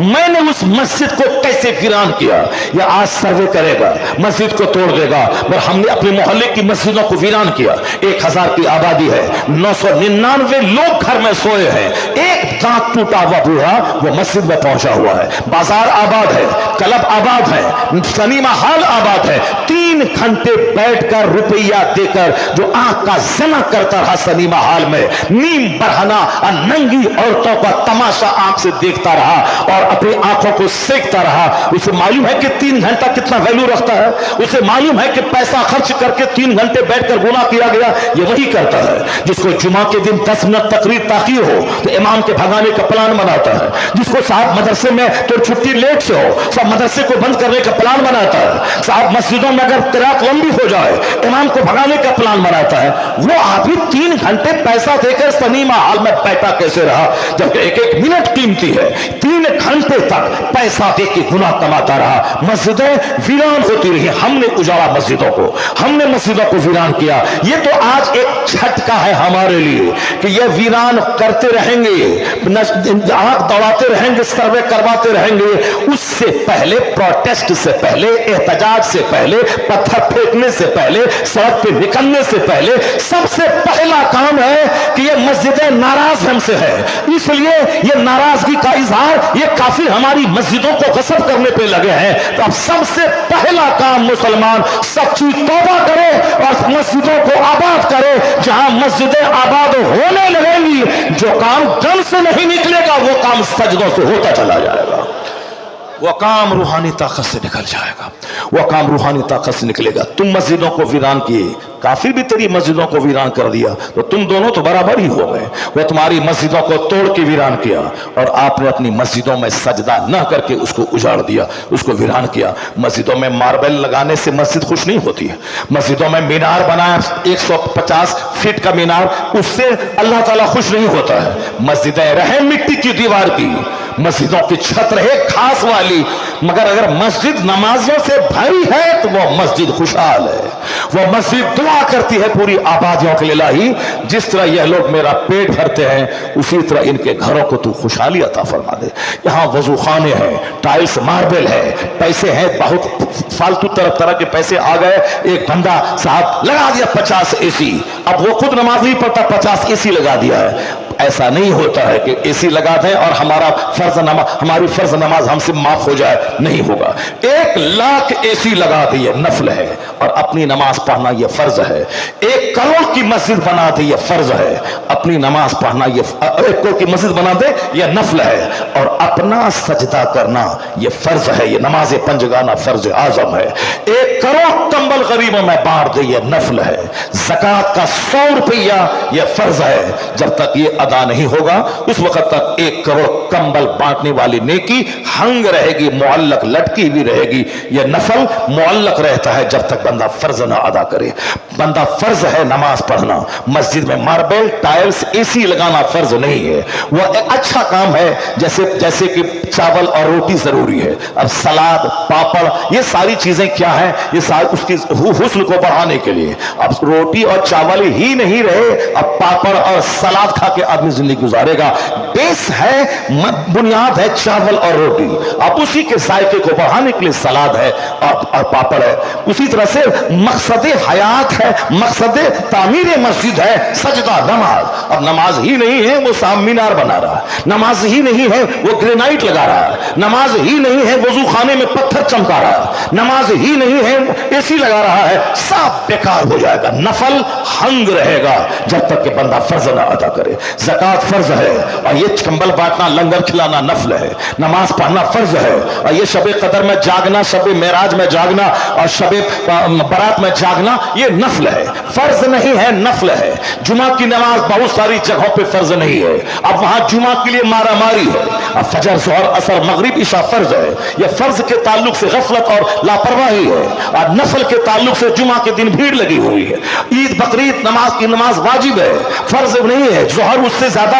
मैंने उस मस्जिद को कैसे वीरान किया। ये आज सर्वे करेगा, मस्जिद को तोड़ देगा। और हमने अपने मोहल्ले की मस्जिदों को वीरान किया। 1000 की आबादी है, 999 लोग घर में सोए हैं, एक दांत टूटा हुआ बूढ़ा वो मस्जिद में पहुंचा हुआ है। बाजार आबाद है, क्लब आबाद है, सिनेमा हॉल आबाद है। 3 घंटे बैठकर रुपया देकर जो आंख का जना करता रहा सिनेमा हॉल में, नीम बरहना और नंगी औरतों का तमाशा आंख से देखता रहा और अपनी आंखों को सेकता रहा। उसे मालूम है कि 3 घंटा कितना वैल्यू रखता है। उसे मालूम है कि पैसा खर्च करके 3 घंटे बैठकर गुनाह किया गया। ये वही करता है जिसको जुमा के दिन 10 मिनट तकरीर ताखीर हो तो इमाम के भगाने का प्लान बनाता है, जिसको साहब मदरसे में तो छुट्टी लेट से हो सब मदरसे को बंद करने का प्लान बनाता है, साहब मस्जिदों में अगर तिराक लंबी हो जाए इमाम को भगाने का प्लान बनाता है। वो आदमी 3 घंटे पैसा देकर सिनेमा हॉल में बैठा कैसे रहा, जबकि एक मिनट कीमती है। 3 घंटे तक पैसा दे के गुनाह कमाता रहा। मस्जिदें वीरान होती रही, हमने उजाड़ा मस्जिदों को, हमने मस्जिदों को वीरान किया। ये तो आज एक झटका है हमारे लिए कि ये वीरान करते रहेंगे, आंख दौड़ाते रहेंगे, सर्वे करवाते रहेंगे। उससे पहले, प्रोटेस्ट से पहले, एहतजाज से पहले, पत्थर फेंकने से पहले, सड़क पे निकलने से पहले सबसे पहला काम है कि ये मस्जिदें नाराज हमसे है, इसलिए ये नाराजगी का इजहार ये काफिर हमारी मस्जिदों को गस्ब करने पे लगे हैं। तो अब सबसे पहला काम मुसलमान सच्ची तौबा करे और मस्जिदों को आबाद करे। जहां मस्जिदें आबाद होने लगेंगी, जो काम दम से नहीं निकलेगा वो काम सजदों से होता चला जाएगा, वो काम रूहानी ताकत से निकल जाएगा, वो काम रूहानी ताकत से निकलेगा। तुम मस्जिदों को वीरान किए, काफिर भी तेरी मस्जिदों को वीरान कर दिया, तो तुम दोनों तो बराबर ही हो गए। वो तुम्हारी मस्जिदों को तोड़ के वीरान किया और आपने अपनी मस्जिदों में सजदा न करके उसको उजाड़ दिया, उसको वीरान किया। मस्जिदों में मार्बल लगाने से मस्जिद खुश नहीं होती है। मस्जिदों में मीनार बनाया 150 फीट का मीनार, उससे अल्लाह ताला खुश नहीं होता है। मस्जिदें रहे मिट्टी की दीवार की, मस्जिदों की छत रहे घास वाली, मगर अगर मस्जिद नमाजियों से भरी है तो वो मस्जिद खुशहाल है। वो मस्जिद दुआ करती है पूरी आबादियों के लिए, इलाही जिस तरह यह लोग मेरा पेट भरते हैं उसी तरह इनके घरों को तू खुशहाली अता फरमा दे। यहाँ वजू खाने हैं, टाइल्स मार्बल है, पैसे हैं, बहुत फालतू तरह तरह के पैसे आ गए। एक बंदा साहब लगा दिया 50 एसी, अब वो खुद नमाज नहीं पढ़ता, 50 एसी लगा दिया है। ऐसा नहीं होता है कि एसी लगा दें और हमारी फर्ज नमाज हमसे माफ हो जाए, नहीं होगा। 1 लाख एसी लगा दी, ये नफल है, और अपनी नमाज पढ़ना ये फर्ज है। 1 करोड़ की मस्जिद बना दे, ये फर्ज है, अपनी नमाज पढ़ना ये 1 करोड़ की मस्जिद बना दे, ये नफल है, और अपना सजदा करना ये फर्ज है, ये नमाज पंजगाना फर्ज आजम है। 1 करोड़ कंबल गरीबों में बांट दे, ये नफल है। ज़कात का 100 रुपया ये फर्ज है। जब तक ये अदा नहीं होगा उस वक्त तक 1 करोड़ कंबल बांटने वाली नेकी हंग रहेगी, मुअल्लक लटकी भी रहेगी। यह नफल मुअल्लक रहता है जब तक बंदा फर्ज ना अदा करे। बंदा फर्ज है नमाज पढ़ना, मस्जिद में मार्बल टाइल्स एसी लगाना फर्ज नहीं है। वह एक अच्छा काम है, जैसे कि चावल और रोटी जरूरी है। अब सलाद पापड़ ये सारी चीजें क्या है, ये सारी उसकी हुस्न को बढ़ाने के लिए। अब रोटी और चावल ही नहीं रहे, अब पापड़ और सलाद खा के आदमी जिंदगी गुजारेगा। बेस है, बुनियाद है चावल और रोटी, अब उसी के जायके को बढ़ाने के लिए सलाद है और पापड़ है। उसी तरह से मकसद हयात है, मकसद तामीर मस्जिद है सजदा नमाज। अब नमाज ही नहीं है वो साहब मीनार बना रहा है, नमाज ही नहीं है वो ग्रेनाइट लगा रहा है, नमाज ही नहीं है वजू खाने में पत्थर चमका रहा है, नमाज ही नहीं है एसी लगा रहा है, सब बेकार हो जाएगा। नफल हंग रहेगा जब तक कि बंदा फर्ज ना अदा करे। ज़कात फर्ज है और ये कंबल बांटना लंगर खिलाना नफल है। नमाज पढ़ना फर्ज है और ये शबे कदर में जागना, शबे मेराज में जागना और शबे बारात में जागना ये नफल है, फर्ज नहीं है, नफल है। जुमा की नमाज बहुत सारी जगहों पे फर्ज नहीं है, अब वहां जुमा के लिए मारा मारी है। अब फजर जोहर असर मगरिब इशा फर्ज है, यह फर्ज के ताल्लुक से गफलत और लापरवाही है, और नफल के ताल्लुक से जुमा के दिन भीड़ लगी हुई है। ईद बकरीद नमाज की नमाज वाजिब है, फर्ज नहीं है। जोहर उससे ज्यादा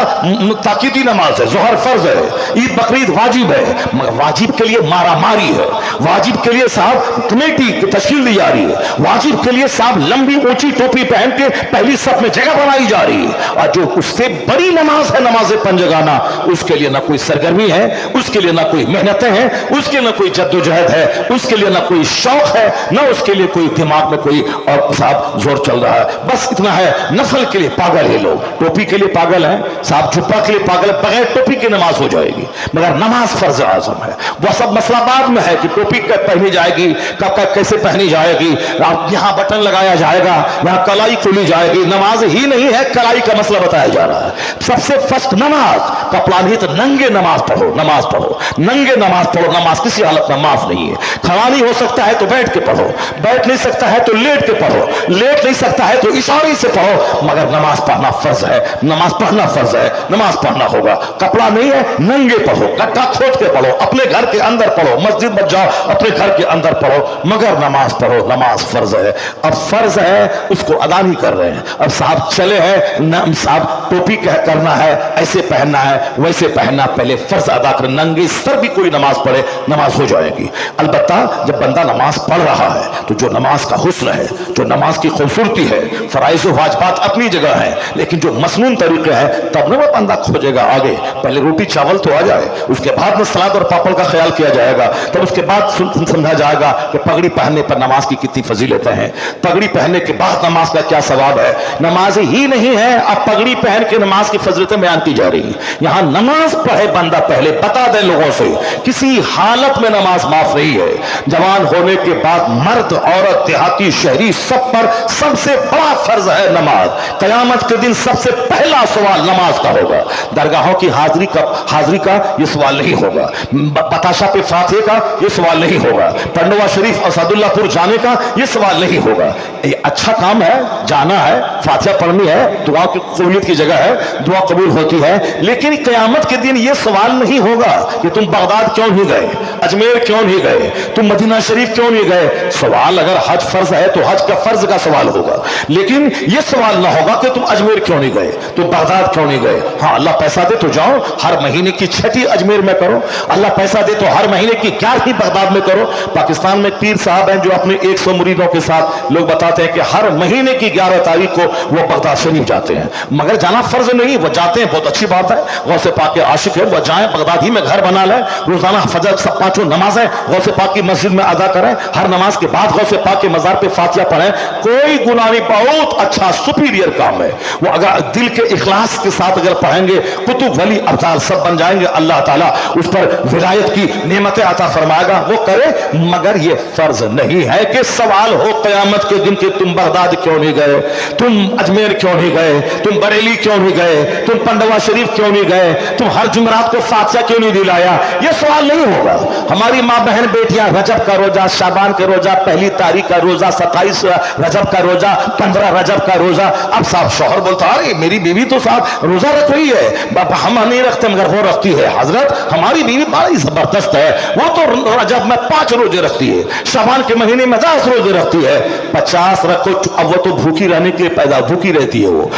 ताकीदी नमाज है। जोहर फर्ज है, ईद बकरीद वाजिब है, मगर वाजिब के लिए मारा मारी है, वाजिब के लिए साहब कमेटी की तश्कील दी जा रही है, वाजिब के लिए साहब लंबी ऊंची टोपी पहन के पहली सब में जगह बनाई जा रही है। और जो उससे बड़ी नमाज है नमाज पंजगाना, उसके लिए ना कोई सरगर्मी है, उसके लिए ना कोई मेहनतें हैं, उसके लिए ना कोई जद्दोजहद है, उसके लिए ना कोई शौक है, ना उसके लिए कोई दिमाग में कोई और साहब जोर चल रहा है। बस इतना है, नफल के लिए पागल है लोग, टोपी के लिए पागल है साहब, जुब्बा के लिए पागल है, बगैर टोपी की नमाज हो जाएगी, मगर नमाज फर्ज आजम है। वह सब मसला बाद में है कि टोपी कब पहनी जाएगी, कब कैसे पहनी जाएगी, यहाँ बटन लगाया जाएगा, यहाँ कलाई खोली जाएगी, नमाज ही नहीं है, कलाई का मसला बताया जा रहा है। सबसे फर्स्ट नमाज का प्लान ही तो नंगे नमाज पढ़ो, नमाज पढ़ो, नंगे नमाज पढ़ो। नमाज किसी हालत में माफ नहीं है। खड़ा नहीं हो सकता है तो बैठ के पढ़ो, बैठ नहीं सकता है तो लेट के पढ़ो, लेट नहीं सकता है तो इशारे से पढ़ो, मगर नमाज पढ़ना फर्ज है, नमाज पढ़ना फर्ज है, नमाज पढ़ना होगा। कपड़ा नहीं है, नंगे पढ़ो, गड्ढा खोद के पढ़ो, अपने घर के अंदर पढ़ो, मस्जिद में जाओ, अपने घर के अंदर पढ़ो, मगर नमाज पढ़ो, नमाज फर्ज है। अब फर्ज है, उसको अदा नहीं कर रहे हैं। अब साहब चले हैं, साहब टोपी करना है, ऐसे पहनना है, वैसे पहनना, पहले फर्ज अदा कर, नंगे सर भी कोई नमाज पढ़े, नमाज हो जाएगी। अलबत्ता जब बंदा नमाज पढ़ रहा है तो जो नमाज का हुस्न है, जो नमाज की खूबसूरती है, फराइज़ व वाजिबात अपनी जगह है, लेकिन जो मसनून तरीके हैं, तब न वो बंदा खोजेगा आगे। पहले रोटी चावल तो आ जाए, उसके बाद में सलाद और पापड़ का ख्याल किया जाएगा, तब उसके बाद समझा जाएगा कि पगड़ी पहनने पर नमाज की कितनी फजीलतें हैं, पगड़ी पहनने के बाद नमाज का क्या सवाब है। नमाज ही नहीं है, अब पगड़ी पहन के नमाज की फजीलतें बयान की जा रही। यहां नमाज पढ़े बंदा पहले बता दे लोगों से, किसी हालत में नमाज माफ नहीं है। जवान होने के बाद मर्द, औरत, देहाती, शहरी, सब पर सबसे बड़ा फर्ज है नमाज। कयामत के दिन सबसे पहला सवाल नमाज का होगा। दरगाहों की हाजिरी का यह सवाल नहीं होगा, बताशा पे फातिहे का यह सवाल नहीं होगा, पंडवा शरीफ और सदुल्लापुर जाने का यह सवाल नहीं होगा। ये अच्छा काम है, जाना है, फातिहा पढ़नी है, दुआ की कबूलियत की जगह है, दुआ कबूल होती है, लेकिन कयामत के दिन यह सवाल नहीं होगा कि तुम बगदाद क्यों नहीं गए, अजमेर क्यों नहीं गए, तुम मदीना शरीफ क्यों नहीं गए। सवाल अगर हज फर्ज है तो हज का फर्ज का सवाल होगा, लेकिन यह सवाल ना होगा कि तुम अजमेर क्यों नहीं गए, तुम बगदाद क्यों नहीं गए। हाँ, अल्लाह पैसा दे तो जाओ, हर महीने की 6ठी अजमेर में करो, अल्लाह पैसा दे तो हर महीने की 11वीं बगदाद में करो। पाकिस्तान में पीर साहब हैं जो अपने 100 मुरीदों के साथ लोग बताते हैं कि हर महीने की 11 तारीख को वो बगदाद शरीफ जाते हैं, मगर जाना फर्ज नहीं, वो जाते हैं, बहुत अच्छी बात है, गौसे पाक के आशिक है, वो जाएं, बगदाद ही में घर बना लें, रोजाना फजर सब 5 नमाजें गौसे पाक की मस्जिद में अदा करें, हर नमाज के बाद गौसे पाक के मजार पे फातिहा पढ़ें, कोई गुनाह नहीं, बहुत अच्छा सुपीरियर काम है वो। अगर दिल के इखलास के साथ अगर पढ़ेंगे, कुतुब वली अब्दाल सब बन जाएंगे, अल्लाह ताला उस पर विलायत की नेमतें अता फरमाएगा, वो करे। मगर ये फर्ज नहीं है कि सवाल हो कयामत के दिन कि तुम बगदाद क्यों नहीं गए, तुम अजमेर क्यों नहीं गए, तुम बरेली क्यों नहीं गए, तुम पंडवा शरीफ क्यों नहीं गए, तुम हर जुमरात को फातिहा क्यों नहीं दिलाया। यह सवाल नहीं होगा। हमारी माँ बहन बेटियां रजब का रोजा, शाबान का रोजा, 1 तारीख का रोजा, 27 रजब का रोजा, 15 रजब का रोजा। अब साहब शौहर बोलता अरे मेरी बीवी तो साहब रोजा रख रही है, हम नहीं रखते मगर वो रखती है। हजरत हमारी बीवी बड़ी जबरदस्त है, वो तो रजब में 5 रोजे रखती है, शाबान के महीने में 10 रोजे रखती है, 50 रखो। अब वो तो भूखी रहने के लिए पैदा भूखी रहती है, वो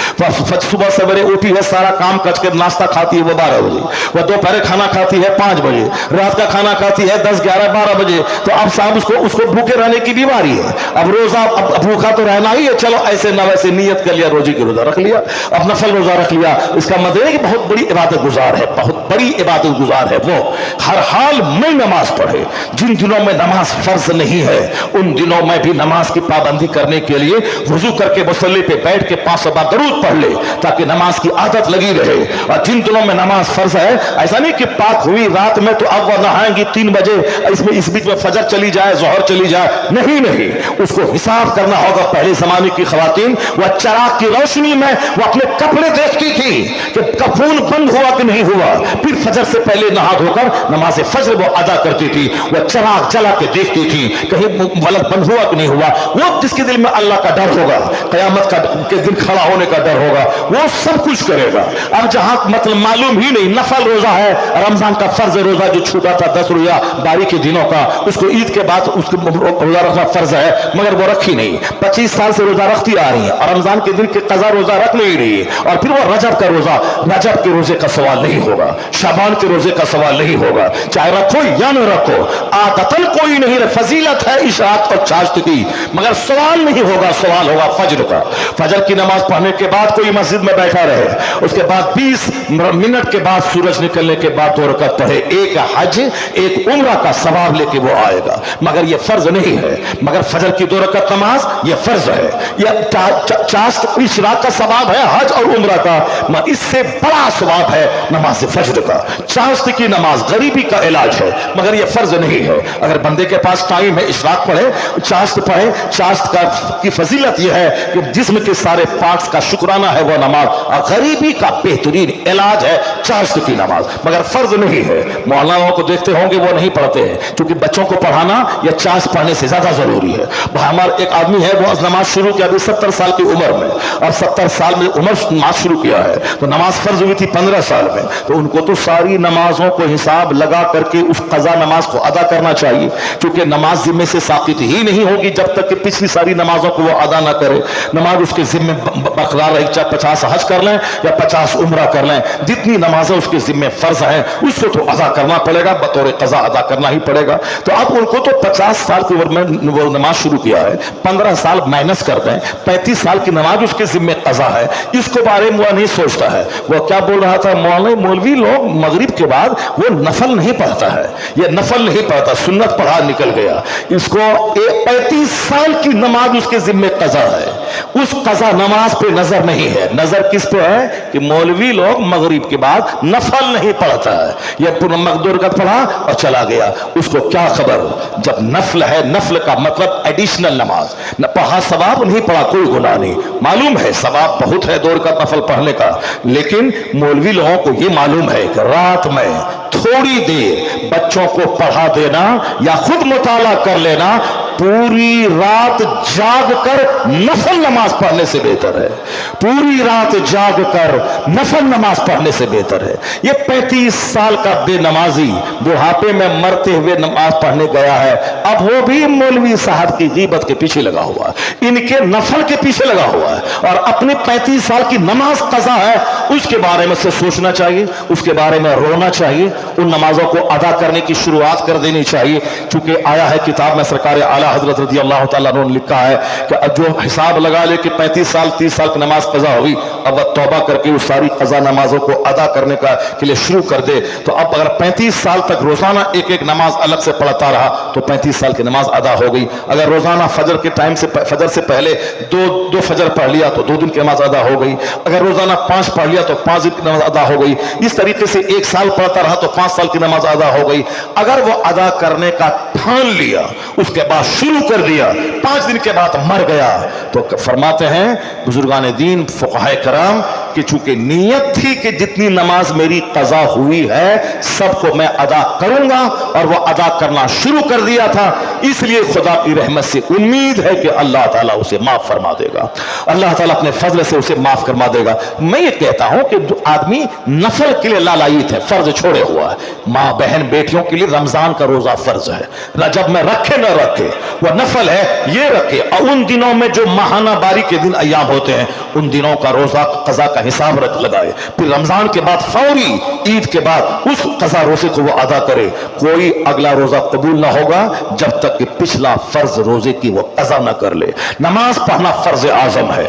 सुबह सवेरे उठी है, सारा काम कच कर नाश्ता खाती है वो 12 बजे, वो दोपहर खाना खाती है 5 बजे, रात का खाना खाती है 10, 11, 12 बजे। तो अब साहब उसको भूखे रहने की बीमारी है। अब रोजा अब भूखा तो रहना ही है, चलो ऐसे न वैसे नियत कर लिया, रोजे की रोजा रख लिया, अब नफल रोजा रख लिया। इसका मतलब है कि बहुत बड़ी इबादत गुजार है, बहुत बड़ी इबादत गुजार है वो। हर हाल में नमाज पढ़े। जिन दिनों में नमाज फर्ज नहीं है उन दिनों में भी नमाज की पाबंदी करने के लिए वुजू करके मुसल्ले पे बैठ के 500 बार दरूद पढ़ ले, ताकि नमाज की आदत लगी रहे। और जिन दिनों में नमाज फर्ज है, ऐसा नहीं कि पाक हुई रात में तो अब वह नहाएंगी 3 बजे, इसमें इस बीच में फजर चली जाए, जोहर चली जाए, नहीं नहीं, उसको हिसाब करना होगा। पहले जमाने की खवातीन वह चराग की रोशनी में वो अपने कपड़े देखती थी कि कफून बंद हुआ कि नहीं हुआ, फिर फजर से पहले नहा धोकर नमाज फजर वो अदा करती थी। वह चराग जला के देखती थी कहीं वलद बंद हुआ कि नहीं हुआ। वो जिसके दिल में अल्लाह का डर होगा, कयामत के दिन खड़ा होने का डर होगा, वो सब कुछ करेगा। अब जहां मतलब मालूम ही नहीं, नफल रोजा है, रमजान का फर्ज रोजा जो छूटा था 10 रोजा बारी के दिनों का, उसको ईद के बाद उसको रोजा रखना फर्ज है, मगर वो रखी नहीं। 25 साल से रोजा रखती आ रही है और रमजान के दिन के कजा रोजा रख नहीं रही है, और फिर वो मगर रजब का रोजा, रजब के रोजे का सवाल नहीं होगा, शाबान के रोजे का सवाल नहीं होगा, चाहे रखो या न रखो, आदतन कोई नहीं रहे। फजीलत है इस रात और चाश्त की, मगर सवाल नहीं होगा, सवाल होगा फजर का। फजर की नमाज पढ़ने के बाद कोई मस्जिद में बैठा रहे, उसके बाद 20 मिनट के बाद सूरज निकलने के बाद 2 रकात पढ़े, एक हज एक उम्रा का सवाब लेके वो आएगा, मगर ये फर्ज नहीं है। मगर फजर की 2 रकात नमाज ये फर्ज है, यह चाश्त इशराक का सवाब है, हज और उम्रा का, इससे बड़ा सवाब है नमाज फजर का। चाश्त की नमाज गरीबी का इलाज है, मगर यह फर्ज नहीं है। अगर बंदे के पास टाइम है, इशराक पढ़े, चाश्त पढ़े, चाश्त का की फजीलत यह है कि जिस्म के सारे पार्ट्स का शुक्राना है वो नमाज, और गरीबी का बेहतरीन इलाज है चाश्त की नमाज, मगर फर्ज नहीं है। मौलानाओं को देखते होंगे वो नहीं पढ़ते हैं, क्योंकि बच्चों को पढ़ाना या चाश्त पढ़ने से ज्यादा जरूरी है। हमारा एक आदमी है, वो नमाज शुरू किया अभी 70 साल की उम्र में, और 70 साल में उम्र नमाज शुरू किया है, तो नमाज फर्ज हुई थी 15 साल में, तो उनको तो सारी नमाजों को हिसाब लगा करके उस कज़ा नमाज को अदा करना चाहिए, क्योंकि नमाज जिम्मे से साकित ही नहीं होगी जब तक कि पिछली सारी नमाजों को वो अदा ना करे। नमाज उसके जिम्मे बरकरार रही, चाहे 50 हज कर लें या 50 उम्रा कर लें, जितनी नमाजें उसके जिम्मे फर्ज हैं उसको तो अदा करना पड़ेगा, बतौर कज़ा अदा करना ही पड़ेगा। तो अब उनको तो 50 साल की उम्र में वो नमाज शुरू किया है, 15 साल माइनस कर दें, 35 साल की नमाज उसके जिम्मे कज़ा है, इसको बारे में वो नहीं सोचता है। वो क्या बोल रहा था, मौलवी लोग मगरिब के बाद वो नफल नहीं पढ़ता है, ये नफल नहीं पढ़ता, सुन्नत पढ़ा निकल गया। इसको 35 साल की नमाज उसके जिम्मे कज़ा है, उस कज़ा नमाज पे नजर नहीं है। नजर किस पे है कि मौलवी लोग मगरिब के बाद नफल नहीं पढ़ता है, ये पूरा मकदूर का पढ़ा और चला गया, उसको क्या खबर जब नफल है। नफल का मतलब एडिशनल नमाज, न पढ़ा सवाब, नहीं पढ़ा कोई गुनाह नहीं। मालूम है सवाब बहुत है 2 रकात नफल पढ़ने का, लेकिन मौलवी लोगों को ये मालूम है कि रात में थोड़ी देर बच्चों को पढ़ा देना या खुद मुताला कर लेना, पूरी रात जाग कर नफल नमाज पढ़ने से बेहतर है। पूरी रात जाग कर नफल नमाज पढ़ने से बेहतर है। ये 35 साल का बेनमाजी बुढ़ापे में मरते हुए नमाज पढ़ने गया है, अब वो भी मौलवी साहब की गीबत के पीछे लगा हुआ है, इनके नफल के पीछे लगा हुआ है, और अपने 35 साल की नमाज कज़ा है उसके बारे में से सोचना चाहिए, उसके बारे में रोना चाहिए, उन नमाजों को अदा करने की शुरुआत कर देनी चाहिए। चूंकि आया है किताब में, सरकार आला हजरत रज़ी अल्लाह तआला अन्हु ने लिखा है कि जो हिसाब लगा ले कि 35 साल 30 साल की नमाज कज़ा हुई, अब वह तौबा करके उस सारी कज़ा नमाजों को अदा करने का के लिए शुरू कर दे, तो अब अगर 35 साल तक रोजाना एक एक नमाज अलग से पढ़ता रहा तो 35 साल की नमाज अदा हो गई। अगर रोजाना फजर के टाइम से, फजर से पहले दो फजर पढ़ लिया तो 2 दिन की नमाज अदा हो गई। अगर रोजाना 5 पढ़ लिया तो 5 दिन की नमाज अदा हो गई। इस तरीके से 1 साल पढ़ता रहा तो 5 साल की नमाज अदा हो गई। अगर वो अदा करने का ठान लिया, उसके बाद शुरू कर दिया, 5 दिन के बाद मर गया, तो फरमाते हैं बुजुर्गान दीन फुक़हा कराम कि चूंकि नीयत थी कि जितनी नमाज मेरी कज़ा हुई है सबको मैं अदा करूंगा, और वो अदा करना शुरू कर दिया था, इसलिए खुदा की रहमत से उम्मीद है कि अल्लाह ताला उसे माफ फरमा देगा, अल्लाह ताला अपने फजल से उसे माफ फरमा देगा। मैं ये कहता हूं कि जो आदमी नफल के लिए लालायित है, फर्ज छोड़े हुआ है, माँ बहन बेटियों के लिए रमजान का रोजा फर्ज है, रजब में रखे न रखे वह नफल है, ये रखे। और उन दिनों में जो महाना बारी के दिन अय्याम होते हैं, उन दिनों का रोजा कज़ा का हिसाब रख लगाए, फिर रमजान के बाद फौरी ईद के बाद उस कज़ा रोजे को वो अदा करे। कोई अगला रोजा कबूल ना होगा जब तक कि पिछला फर्ज रोजे की वो कज़ा ना कर ले। नमाज पढ़ना फर्ज आजम है,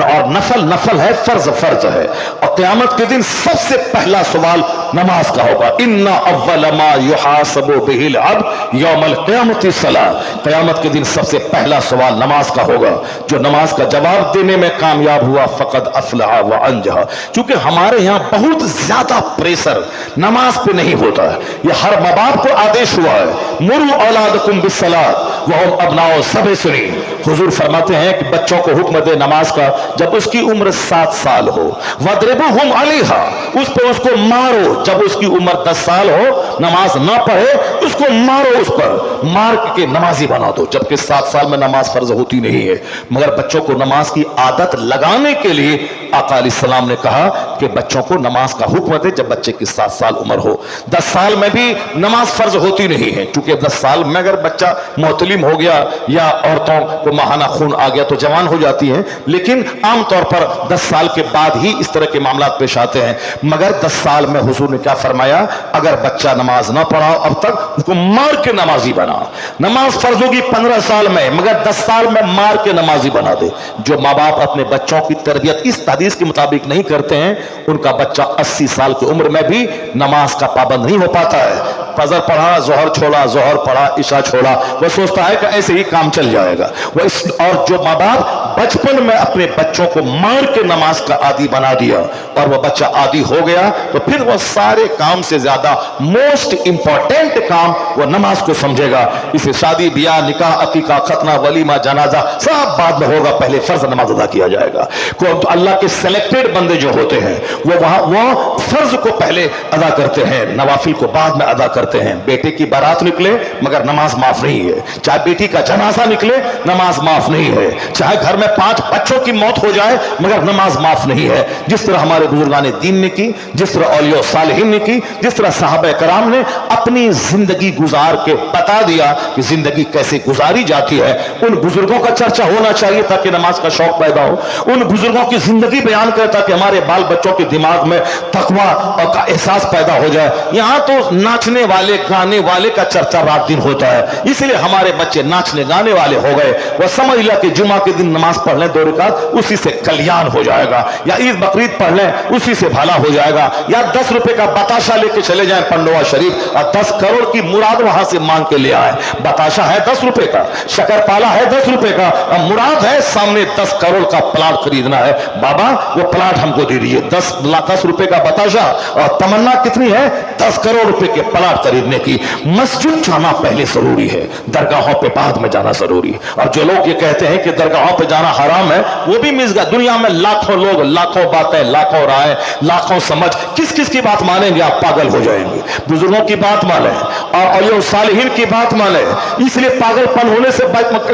और नफल नफल है, फर्ज फर्ज है। और क़यामत के दिन सबसे पहला सवाल नमाज का होगा, इन्ना अव्वल मा युहासबु बिहिल अब्द यौमल क़यामति सलात। क़यामत के दिन सबसे पहला सवाल नमाज का होगा। जो नमाज का जवाब देने में कामयाब हुआ फ़क़द अफ़लह व अंजह। चूंकि हमारे यहाँ बहुत ज्यादा प्रेशर नमाज पे नहीं होता है, यह हर माँ बाप को आदेश हुआ है, मुरू औलादकुम बिस्सलात वहुम अबनाओ सबीन। हुजूर फरमाते हैं कि बच्चों को हुक्म दे नमाज का जब उसकी उम्र 7 साल हो, वद्रिबुहुम अलैहा, उस पर उसको मारो। जब उसकी उम्र 10 साल हो, नमाज ना पढ़े उसको मारो, उस पर मार के नमाजी बना दो। जबकि 7 साल में नमाज फर्ज होती नहीं है, मगर बच्चों को नमाज की आदत लगाने के लिए आका अलैहिस्सलाम ने कहा कि बच्चों को नमाज का हुक्म दे जब बच्चे की 7 साल उम्र हो। 10 साल में भी नमाज फर्ज होती नहीं है, क्योंकि 10 साल में अगर बच्चा मोतली मुहिम हो गया या औरतों को माहाना खून आ गया तो जवान हो जाती हैं, लेकिन आमतौर पर 10 साल के बाद ही इस तरह के मामला पेश आते हैं। मगर 10 साल में हुजूर ने क्या फरमाया, अगर बच्चा नमाज ना पढ़ा अब तक, उसको मार के नमाजी बना। नमाज फर्ज होगी 15 साल में, मगर 10 साल में मार के नमाजी बना दे। जो माँ बाप अपने बच्चों की तरबियत इस हदीस के मुताबिक नहीं करते हैं, उनका बच्चा 80 साल की उम्र में भी नमाज का पाबंद नहीं हो पाता है। फजर पढ़ा, जोहर छोड़ा, जोहर पढ़ा, इशा छोड़ा, वह सोचता है कि ऐसे ही काम चल जाएगा। और जो माँ बाप बचपन में अपने बच्चों को मार के नमाज का आदी बना दिया और वह बच्चा आदी हो गया, तो फिर वह सारे काम से ज्यादा मोस्ट इंपॉर्टेंट काम वह नमाज को समझेगा। इसे शादी ब्याह निकाह अकीका खतना वलीमा जनाजा सब बाद में होगा, पहले फर्ज नमाज अदा किया जाएगा। तो अल्लाह के सिलेक्टेड बंदे जो होते हैं वो फर्ज को पहले अदा करते हैं, नवाफिल को बाद में अदा करते हैं। बेटे की बारात निकले मगर नमाज माफ नहीं है, चाहे बेटी का जनाजा निकले नमाज माफ नहीं है, चाहे घर में 5 बच्चों की मौत हो जाए मगर नमाज माफ नहीं है। जिस तरह हमारे बुजुर्गान दीन ने की, जिस तरह औलिया सालिहीन ने की, जिस तरह सहाबा कराम ने अपनी जिंदगी गुजार के बता दिया कि जिंदगी कैसे गुजारी जाती है, उन बुजुर्गों का चर्चा होना चाहिए ताकि नमाज का शौक पैदा हो। उन बुजुर्गों की जिंदगी बयान करे ताकि हमारे बाल बच्चों के दिमाग में तकवा और का एहसास पैदा हो जाए। यहाँ तो नाचने वाले गाने वाले का चर्चा रात दिन होता है, इसलिए हमारे बच्चे नाचने गाने वाले हो गए। वह समझ लिया कि जुमा के दिन नमाज पढ़ लें 2 रकात, उसी से कल्याण हो जाएगा, या ईद बकरीद पढ़ लें उसी से भला हो जाएगा, या 10 रुपए का बताशा लेके चले जाएं पंडोवा शरीफ और 10 करोड़ की मुराद वहां से मांग के ले आए। बताशा है 10 रुपए का, शक्करपाला है 10 रुपए का, और मुराद है सामने 10 करोड़ का प्लाट खरीदना है। बाबा वो प्लाट हमको दे दीजिए, 10 रुपए का बताशा और तमन्ना कितनी है, 10 करोड़ रुपए के प्लाट खरीदने की। मस्जिद जाना पहले जरूरी है, दरगाहों पे बाद में जाना जरूरी है। और जो लोग ये कहते हैं कि दरगाहों पे जाना हराम है, वो भी मिस गया। दुनिया में लाखों लोग, लाखों बातें, लाखों राय, लाखों समझ, किस किस की बात मानेंगे? आप पागल हो जाएंगे। बुजुर्गों की बात माने और औलिया सालिहीन की बात माने, इसलिए पागलपन होने से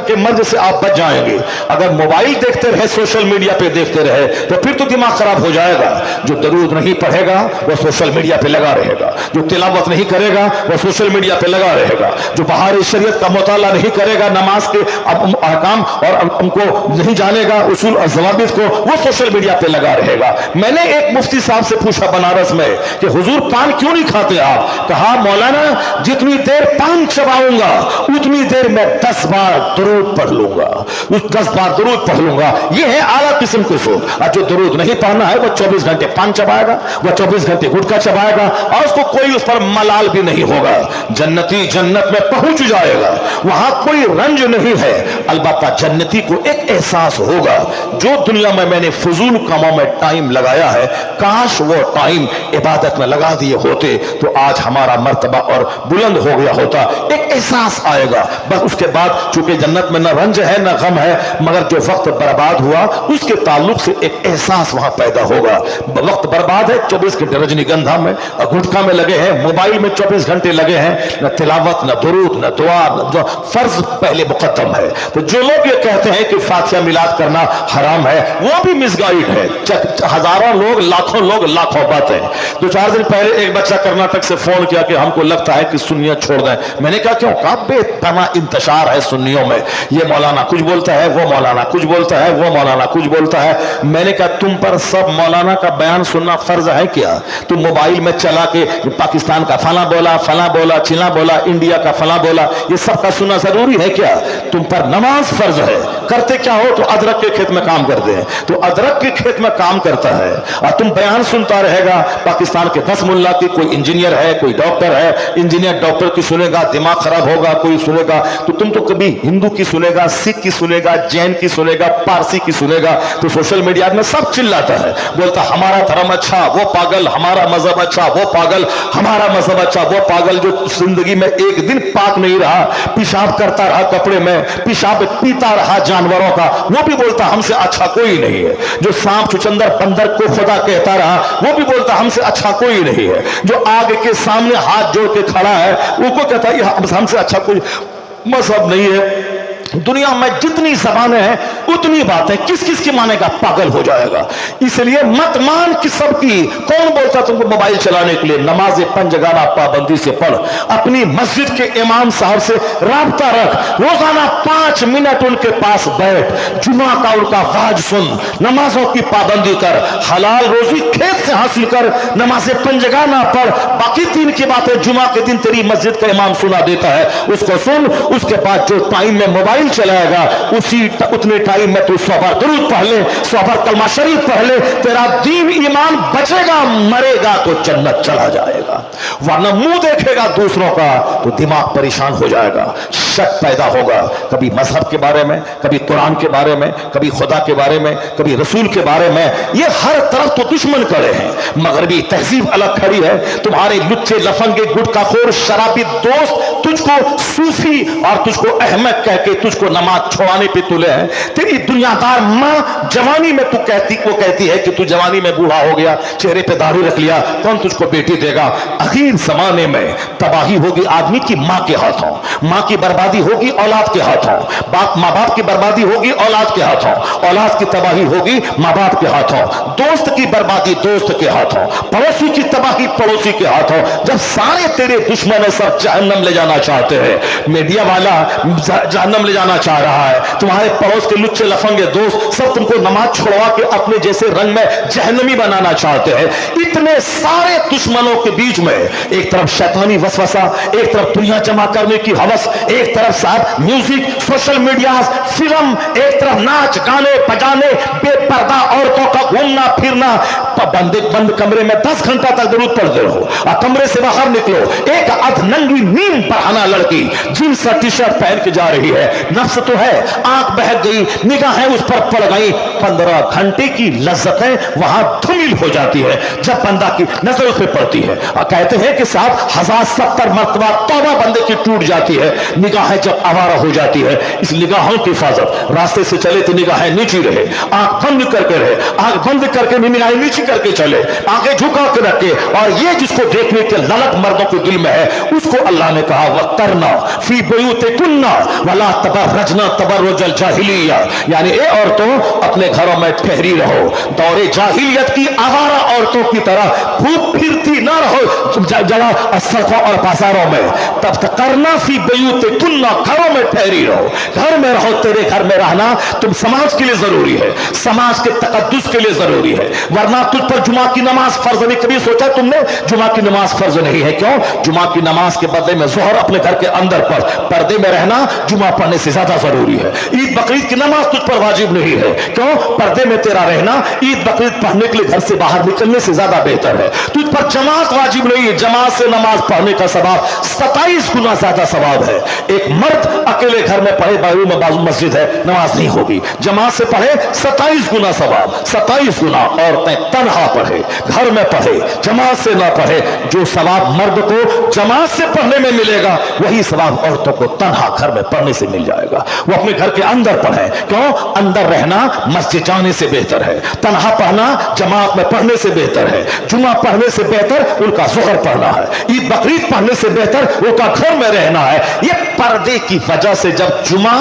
के मर्ज से आप बच जाएंगे। अगर मोबाइल देखते रहे, सोशल मीडिया पे देखते रहे, तो फिर तो दिमाग खराब हो जाएगा। जो दरूद नहीं पढ़ेगा वह सोशल मीडिया पे लगा रहेगा, जो तिलावत नहीं करेगा वह सोशल मीडिया पे लगा रहेगा, जो बाहर शरीयत का मुताला नहीं करेगा, नमाज के अहकाम और उनको नहीं जानेगा, उसूल और ज़वाबित को, वो सोशल मीडिया पे लगा रहेगा। मैंने एक मुफ्ती साहब से पूछा बनारस में कि हुजूर पान क्यों नहीं खाते आप? कहा मौलाना जितनी देर पान चबाऊंगा उतनी देर में 10 बार दरूद पढ़ लूंगा, उस 10 बार दरूद पढ़ लूंगा। ये है आला किस्म के सोच। और जो दरूद नहीं पढ़ना है वो 24 घंटे पान चबाएगा, वह 24 घंटे गुटखा चबाएगा और उसको कोई उस पर मलाल भी नहीं होगा। जन्नती जन्नत में पहुंच जाएगा, वहां कोई रंज नहीं है। अलबत्ता जन्नती को एक एहसास होगा, जो दुनिया में मैंने फजूल कामों में टाइम लगाया है, काश वो टाइम इबादत में लगा दिए होते तो आज हमारा मर्तबा और बुलंद हो गया होता। एक एहसास आएगा। बस उसके बाद चूंकि जन्नत में न रंज है न गम है, मगर जो वक्त बर्बाद हुआ उसके ताल्लुक से एक एहसास वहां पैदा होगा। वक्त बर्बाद है, 24 घंटे रजनीगंधा में और गुटखा में लगे हैं, मोबाइल में 24 घंटे लगे हैं, न तिलावत न दुरूद न दुआ, जो फर्ज पहले मुकद्दम है। तो जो लोग ये कहते हैं कि फातिहा मिलाद करना हराम है, वो भी मिसगाइड है। हजारों लोग, लाखों लोग, लाखों बातें। 2-4 दिन पहले एक बच्चा कर्नाटक से फोन किया कि हमको लगता है कि सुन्नियत छोड़ दें। मैंने कहा क्यों? कहा बेपना इंतशार है सुन्नियों में, ये मौलाना कुछ बोलता है, वो मौलाना कुछ बोलता है, वो मौलाना कुछ बोलता है। मैंने कहा तुम पर सब मौलाना का बयान सुनना फर्ज है क्या? तुम मोबाइल में चला के पाकिस्तान का फला बोला, चिला बोला, इंडिया का फला बोला, ये सब का सुनना जरूरी है क्या? तुम पर नमाज फर्ज है। करते क्या हो? तो अदरक के खेत में काम करते हैं, तो अदरक के खेत में काम करता है और तुम बयान सुनता रहेगा। पाकिस्तान के 10 मुल्ला की, कोई इंजीनियर है, कोई डॉक्टर है, इंजीनियर डॉक्टर की सुनेगा दिमाग खराब होगा, कोई सुनेगा तो तुम तो कभी हिंदू की सुनेगा, सिख की सुनेगा, जैन की सुनेगा, पारसी की सुनेगा। तो सोशल मीडिया में सब चिल्लाता है, बोलता हमारा धर्म अच्छा, वो पागल, हमारा मजहब अच्छा, वो पागल, हमारा मजहब अच्छा, वो पागल। जो जिंदगी में एक दिन पाक नहीं रहा, पेशाब करता रहा कपड़े में, पेशाब पीता रहा जानवरों का, वो भी बोलता हमसे अच्छा कोई नहीं है। जो सांप चुचंदर बंदर को खुदा कहता रहा, वो भी बोलता हमसे अच्छा कोई नहीं है। जो आग के सामने हाथ जोड़ के खड़ा है, वो को कहता है हमसे अच्छा कोई मजहब नहीं है। दुनिया में जितनी जबानें हैं उतनी बातें, किस किस की मानेगा, पागल हो जाएगा। इसलिए मत मान कि सबकी। कौन बोलता तुमको मोबाइल चलाने के लिए? नमाज पंजगाना पाबंदी से पढ़, अपनी मस्जिद के इमाम साहब से राब्ता रख, रोजाना 5 मिनट उनके पास बैठ, जुमा का उनका वाज सुन, नमाजों की पाबंदी कर, हलाल रोजी खेत से हासिल कर, नमाज पंजगाना पढ़, बाकी 3 की बातें जुमा के दिन तेरी मस्जिद का इमाम सुना देता है उसको सुन। उसके बाद जो टाइम में मोबाइल चलाएगा उतने टाइम में तू 100 बार दुरूद पढ़ ले, 100 बार कलमा शरीफ पढ़ ले, तेरा दीन ईमान बचेगा, मरेगा तो जन्नत चला जाएगा। वरना मुंह देखेगा दूसरों का तो दिमाग परेशान हो जाएगा, शक पैदा होगा, कभी मजहब के बारे में, कभी कुरान के बारे में, कभी खुदा के बारे में, कभी रसूल के बारे में। ये हर तरफ तो दुश्मन खड़े हैं। मगरबी तहजीब अलग खड़ी है, तुम्हारे लुच्चे लफंगे गुटखाखोर शराबी दोस्त तुझको सूफी और तुझको अहमद कह के तुझको नमाज छुड़ाने पे तुले हैं। तेरी दुनियादार मां जवानी में वो कहती है कि तू जवानी में बूढ़ा हो गया, चेहरे पे दाढ़ी रख लिया, कौन तुझको बेटी देगा। आखिर जमाने में तबाही होगी आदमी की मां के हाथों, मां की बर्बादी होगी औलाद के हाथों, माँ बाप की बर्बादी होगी औलाद के हाथों, औलाद की तबाही होगी माँ बाप के हाथों, दोस्त की बर्बादी दोस्त के हाथों, पड़ोसी की तबाही पड़ोसी के हाथों। जब सारे तेरे दुश्मन सब जहन्नम ले जाना चाहते हैं, मीडिया वाला जहन्नम ले जाना चाह रहा है, तुम्हारे पड़ोस के लुच्चे लफंगे दोस्त सब तुमको नमाज छुड़वा के अपने जैसे रंग में जहन्नमी बनाना चाहते हैं। इतने सारे दुश्मनों के बीच में एक तरफ शैतानी वसवसा, एक तरफ दुनिया जमा करने की हवस, एक तरफ साथ म्यूजिक, सोशल मीडिया, फिल्म, एक तरफ नाच गाने बजाने, बेपर्दा औरतों का घूमना फिरना, बंद कमरे में 10 घंटा तक दुरूद पढ़ते रहो और कमरे से बाहर निकलो, एक अधनंगी नीम पढ़ाना लड़की जींस टी शर्ट पहन के जा रही है, नफ्स तो है, आंख बहक गई, निगाहें उस पर पड़ गई, 15 घंटे की लज्जतें वहां धूमिल हो जाती है जब बंदा की नजर उस पर पड़ती है। और कहते हैं कि साहब 1070 मरतबा तौबा बंदे की टूट जाती है निगाहें जब आवारा हो जाती है। इस निगाहों की हिफाजत, रास्ते से चले तो निगाहें नीची रहे, आंख बंद करके रहे, आंख बंद करके निगाहें नीची करके चले, आंखें झुका के रखे। और ये जिसको देखने के ललक मर्दों के दिल में है उसको अल्लाह ने कहा वक्तरना फी बुयूतिकुन्ना वला तबर्रजना तबर्रुजल जाहिलिया, यानी ए औरतों अपने घरों में ठहरी रहो, दौरे जाहिलियत की आवारा औरतों की तरह खूब फिरती ना रहो जगह सड़कों और बाजारों में। तब तक करना फी बुयूतिकुन्ना, घरों में ठहरी रहो, घर में रहो। तेरे घर में रहना तुम समाज के लिए जरूरी है, समाज के तकद्दुस के लिए जरूरी है, वरना तुझ पर जुमा की नमाज फर्ज नहीं। कभी सोचा तुमने जुमा की नमाज फर्ज नहीं है? क्यों? जुमा की नमाज के बदले में जोहर अपने घर के अंदर पढ़, पर्दे में रहना जुमा पढ़ने से ज्यादा जरूरी है। ईद बकरीद की नमाज तुझ पर वाजिब नहीं है, क्यों? पर्दे में तेरा रहना ईद बकरीद पढ़ने के लिए घर से बाहर निकलने से ज्यादा बेहतर है। तुझ पर जमात वाजिब नहीं है, जमात से नमाज पढ़ने का सवाब 27 गुना ज्यादा सवाब है। एक मर्द अकेले घर में पढ़े, बाजू मस्जिद है, नमाज नहीं होगी, जमात से पढ़े 27 गुना सवाब, 27 गुना। औरतें तन्हा पढ़े, घर में पढ़े, जमात से ना पढ़े, जो सवाब मर्द को जमात से पढ़ने में मिलेगा वही सवाब औरतों को तन्हा घर में पढ़ने से मिल जाएगा। वो अपने घर के अंदर पढ़े, क्यों? अंदर रहना मस्जिद जाने से बेहतर है, तन्हा पढ़ना जमात में पढ़ने से बेहतर है, जुमा पढ़ने से बेहतर उनका जोहर पढ़ना है, ईद बकरीद पढ़ने से बेहतर उनका घर में रहना है। ये पर्दे की वजह से जब जुमा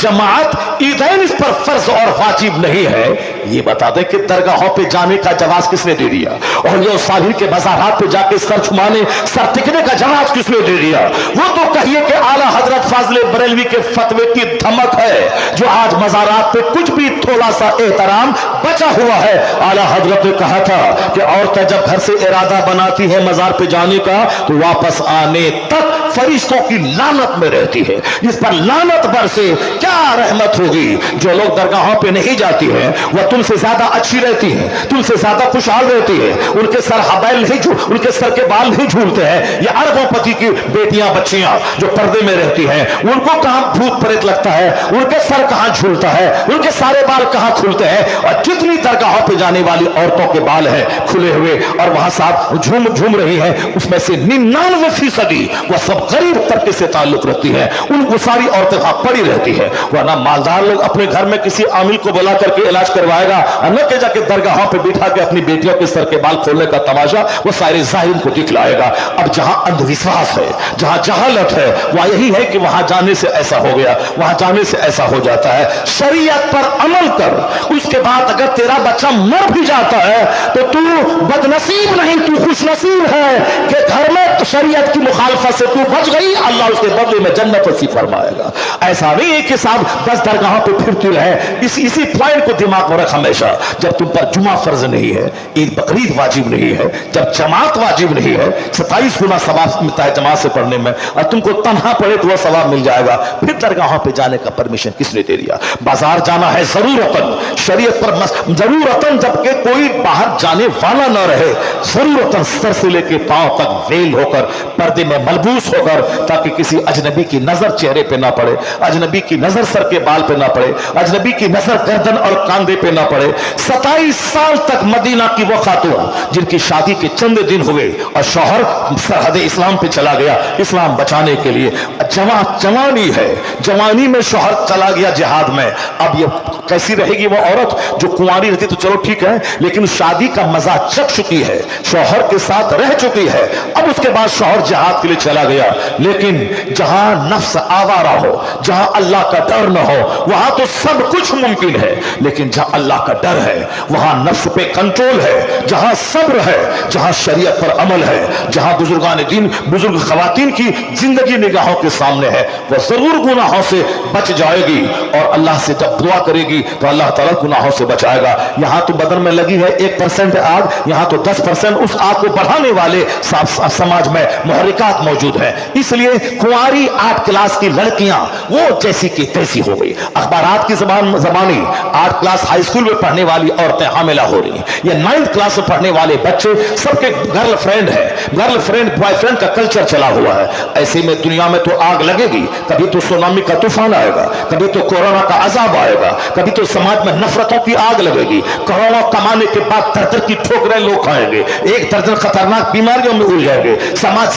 जमात ईदैन इस पर फर्ज और वाजिब नहीं है, ये बता दे कि दरगाहों पे जाने का जवाब किसने दे दिया? और ये साहिर के बाजारात पे जाके सर छुमाने, सर टिकने का जवाब किसने दे दिया? वो तो कहिए कि आला हजरत फाजिल बरेलवी के फतवे की धमक है जो आज मजारात पे कुछ भी थोड़ा सा एहतराम बचा हुआ है। आला हजरत ने कहा था कि औरतें जब घर से इरादा बनाती है मजार पे जाने का तो वापस आने तक फरिश्तों की लानत में रहती है, जिस पर लानत बरसे क्या रहमत होगी। जो लोग दरगाहों पे नहीं जाती हैं वह तुमसे ज्यादा अच्छी रहती है, तुमसे ज्यादा खुशहाल रहती है, उनके सर हबैल नहीं झूल, उनके सर के बाल नहीं झूलते हैं। ये अरबों की बेटियां बच्चियां जो पर्दे में रहती हैं उनको कहां भूत प्रेत लगता है, उनके सर कहां झूलता है, उनके सारे बाल कहां खुलते हैं। और जितनी दरगाहों पे जाने वाली औरतों के बाल हैं खुले हुए और वहां साहब झूम रही है, उसमें से 99% वह सब गरीब तबके से ताल्लुक रखती है, वो सारी औरतें वहां पड़ी रहती है। वरना मालदार लोग अपने घर में किसी आमिल को बुला करके इलाज करवाएगा, न के जाके दरगाहों पे बिठा के अपनी बेटियों के सर के बाल खोलने का तमाशा वो सारे जाहिर को दिखलाएगा। अब जहां अंधविश्वास है, जहां जहालत है, वह यही है कि वहां जाने से ऐसा हो गया। वहां जाने से ऐसा हो जाता है। शरीयत पर अमल कर, उसके बाद अगर तेरा बच्चा मर भी जाता है तो तू बदनसीब नहीं, तू खुशनसीब है कि घर में शरीयत की मुखालफत से तू बच गई, अल्लाह उसके बदले में जन्नत नसीब फरमाएगा। ऐसा नहीं है कि साहब 10 दरगाहों पे फिरती रहे। इसी पॉइंट को दिमाग में रख हमेशा। जब तुम पर जुमा फर्ज नहीं है, ईद बकरीद वाजिब नहीं है, जब जमात वाजिब नहीं है, 27 गुना सवाब मिलता है जमात से पढ़ने में, और तुमको तन्हा पढ़े तो वह सवाब मिल जाएगा, फिर दरगाहों पे जाने का परमिशन किसने दे दिया? बाजार जाना है जरूरतन, शरीयत पर जरूरतन, जबकि कोई बाहर जाने वाला न रहे, जरूरतन सर से लेके पांव तक वेल होकर, पर्दे में मलबूस होकर, ताकि किसी अजनबी की नजर चेहरे पे ना पड़े, अजनबी की नजर सर के बाल पे ना पड़े, अजनबी की नजर गर्दन और कांधे पे ना पड़े। 27 साल तक मदीना की वो खातून जिनकी शादी के चंद दिन हुए और शौहर सरहद इस्लाम पे चला गया इस्लाम बचाने के लिए, जवानी है, जवानी में शौहर चला गया जिहाद में, अब ये कैसी रहेगी वो औरत? जो कुंवारी रहती तो चलो ठीक है, लेकिन शादी का मजा चख चुकी है, शौहर के साथ रह चुकी है, अब उसके बाद शौहर जिहाद के लिए चला गया। लेकिन जहां नफ्स आवारा हो, जहां अल्लाह का डर न हो, वहां तो सब कुछ मुमकिन है, लेकिन जहां अल्लाह का डर है वहां नफ्स पे कंट्रोल है, जहां सब्र है, जहां शरीयत पर अमल है, जहां बुजुर्गान दीन, बुजुर्ग खवातीन की जिंदगी निगाहों के सामने है, वह जरूर गुनाहों से बच जाएगी, और अल्लाह से जब दुआ करेगी तो अल्लाह ताला गुनाहों से बचाएगा। यहां तो बदन में लगी है 1% आग, यहां तो 10% उस आग को बढ़ाने वाले समाज में मुहर्रिकात मौजूद है। इसलिए कुंवारी 8 क्लास की लड़कियां वो जैसी की तैसी हो गई। अखबारात की जबानी 8 क्लास हाई स्कूल में पढ़ने वाली औरतें हामिला हो रही, या 9th क्लास में पढ़ने वाले बच्चे सबके गर्लफ्रेंड है, गर्लफ्रेंड बॉयफ्रेंड का कल्चर चला हुआ है। ऐसे में दुनिया में तो आग लगेगी, कभी तो सुनामी का तूफान आएगा, कभी तो कोरोना का अजाब आएगा, कभी तो समाज में नफरतों की आग लगेगी, करोड़ों कमाने के बाद दर्द की ठोकरें लोग खाएंगे, 1 दर्जन खतरनाक बीमारियों में उलझ जाएंगे, समाज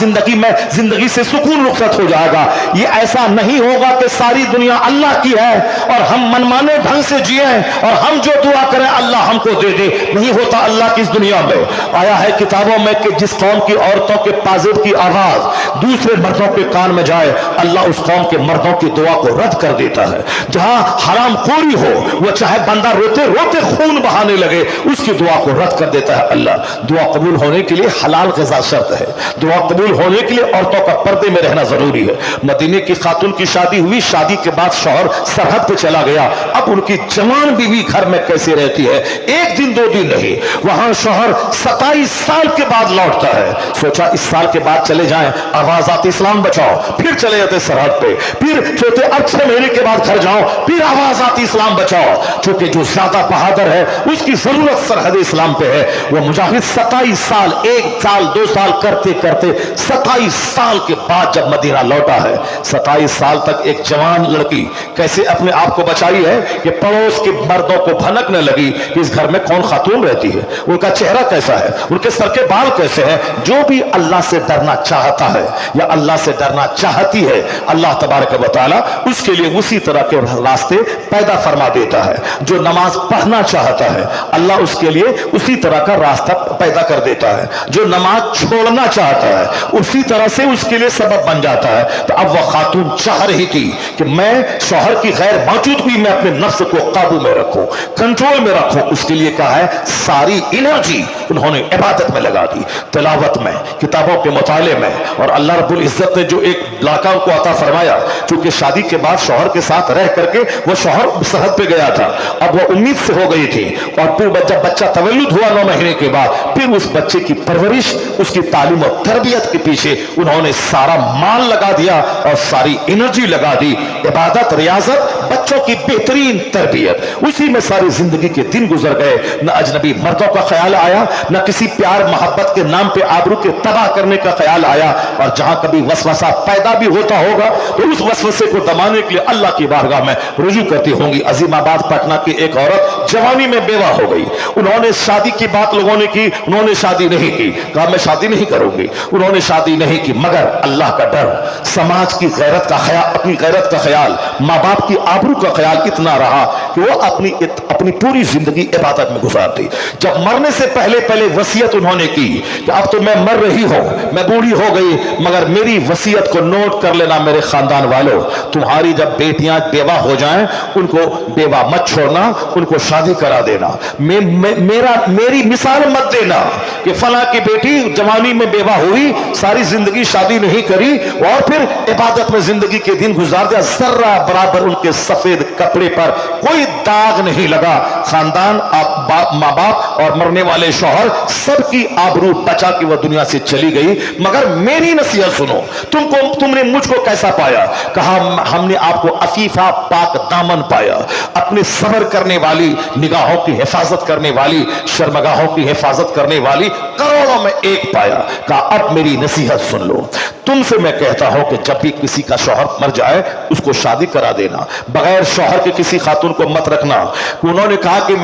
जिंदगी से सुकून रुखसत हो जाएगा। ये ऐसा नहीं होगा कि सारी दुनिया अल्लाह की है और हम मनमाने ढंग से जिए और हम जो दुआ करें अल्लाह हमको दे दे। नहीं होता अल्लाह की इस दुनिया में। आया है किताबों में कि जिस कौम की औरतों के पाजिब की आवाज दूसरे मर्दों के कान में जाए, अल्लाह उस कौम के मर्दों की दुआ को रद्द कर देता है। जहां हराम खोरी हो, वो चाहे बंदा रोते रोते खून बहाने लगे, उसकी दुआ को रद्द कर देता है अल्लाह। दुआ कबूल होने के लिए हलाल ग़िज़ा शर्त है, दुआ कबूल होने के लिए औरतों का पर्दे में रहना जरूरी है। मदीने की खातून की शादी हुई, शादी के बाद शौहर सरहद पे चला गया, अब उनकी जवान बीवी घर में कैसे रहती है? 1 दिन 2 दिन नहीं, वहां शौहर 27 साल के बाद लौटता है। सोचा इस साल के बाद चले जाएं, आवाज आती इस्लाम बचाओ, फिर चले जाते सरहद पे, फिर सोचते अब 6 महीने के बाद घर जाओ, फिर आवाज आती इस्लाम बचाओ। चूंकि जो ज्यादा बहादुर है उसकी जरूरत सरहद इस्लाम पे है, वो मुजाहिद 27 साल, 1 साल 2 साल करते करते 27 साल के बाद जब मदीना लौटा है, 27 साल तक एक जवान लड़की कैसे अपने आप को बचाई है कि पड़ोस के मर्दों को भनक न लगी कि इस घर में कौन खातून रहती है, उनका चेहरा कैसा है, उनके सर के बाल कैसे हैं। जो भी अल्लाह से डरना चाहता है या अल्लाह से डरना चाहती है, अल्लाह तबारक व तआला उसके लिए उसी तरह के रास्ते पैदा फरमा देता है। जो नमाज पढ़ना चाहता है, अल्लाह उसके लिए उसी तरह का रास्ता पैदा कर देता है। जो नमाज छोड़ना चाहता है, उसी तरह से उसके लिए सबब बन जाता है। तो अब वह खातून चाह रही थी कि मैं शौहर की गैर मौजूदगी में अपने नफ्स को काबू में रखूं, कंट्रोल में रखूं। उसके लिए कहा है सारी एनर्जी उन्होंने इबादत में लगा दी, तिलावत में, किताबों के मुताले में। और अल्लाह रब्बुल इज्जत ने जो एक लाका उनको अता फरमाया, क्योंकि शादी के बाद शौहर के साथ रह करके वो शौहर सरहद पे गया था, अब वो उम्मीद से हो गई थी। और फिर जब बच्चा तवल्लुद हुआ 9 महीने के बाद, फिर उस बच्चे की परवरिश, उसकी तालीम और तरबियत के पीछे उन्होंने सारा माल लगा दिया और सारी एनर्जी लगा दी। इबादत, रियाजत, बच्चों की बेहतरीन तरबियत, उसी में सारी जिंदगी के दिन गुजर गए। न अजनबी मर्दों का ख्याल आया, न किसी प्यार मोहब्बत के नाम पे आबरू के तबाह करने का ख्याल आया। और जहां कभी वसवसा पैदा भी होता होगा तो उस वसवसे को दबाने के लिए अल्लाह की बारगाह में रुजू करती होंगी। अजीमाबाद पटना की एक औरत जवानी में बेवा हो गई। उन्होंने शादी की बात लोगों ने की, उन्होंने शादी नहीं की, कहा मैं शादी नहीं करूंगी। उन्होंने शादी नहीं की, मगर अल्लाह का डर, समाज की गैरत का ख्याल, अपनी गैरत का ख्याल, माँ बाप की आबरू का ख्याल इतना रहा कि वो अपनी पूरी जिंदगी इबादत में गुजार दी। जब मरने से पहले पहले वसीयत उन्होंने की कि अब तो मैं मर रही हूं, मैं बूढ़ी हो गई, मगर मेरी वसीयत को नोट कर लेना मेरे खानदान वालों, तुम्हारी जब बेटियां बेवा हो जाएं उनको बेवा मत छोड़ना, उनको शादी करा देना। मेरी मिसाल मत देना कि फला की बेटी जवानी में बेवा हुई, सारी जिंदगी शादी नहीं करी और फिर इबादत में जिंदगी के दिन गुजार दिया, जर्रा बराबर उनके सफेद कपड़े पर कोई दाग नहीं लगा। खानदान, माँ बाप और मरने वाले शौहर सबकी आबरू बचा के वह दुनिया से चली गई। मगर मेरी नसीहत सुनो, तुमने मुझको कैसा पाया? कहा हमने आपको अफीफा पाक दामन पाया, अपने सब्र करने वाली, निगाहों की हिफाजत करने वाली, शर्मगाहों की हिफाजत करने वाली करोड़ों में एक पाया। कहा अब मेरी नसीहत सुन लो, तुमसे मैं कहता हूं कि जब भी किसी का शौहर मर जाए उसको शादी करा देना, बगैर शौहर के किसी खातून को मत रखना। उन्होंने कहा कि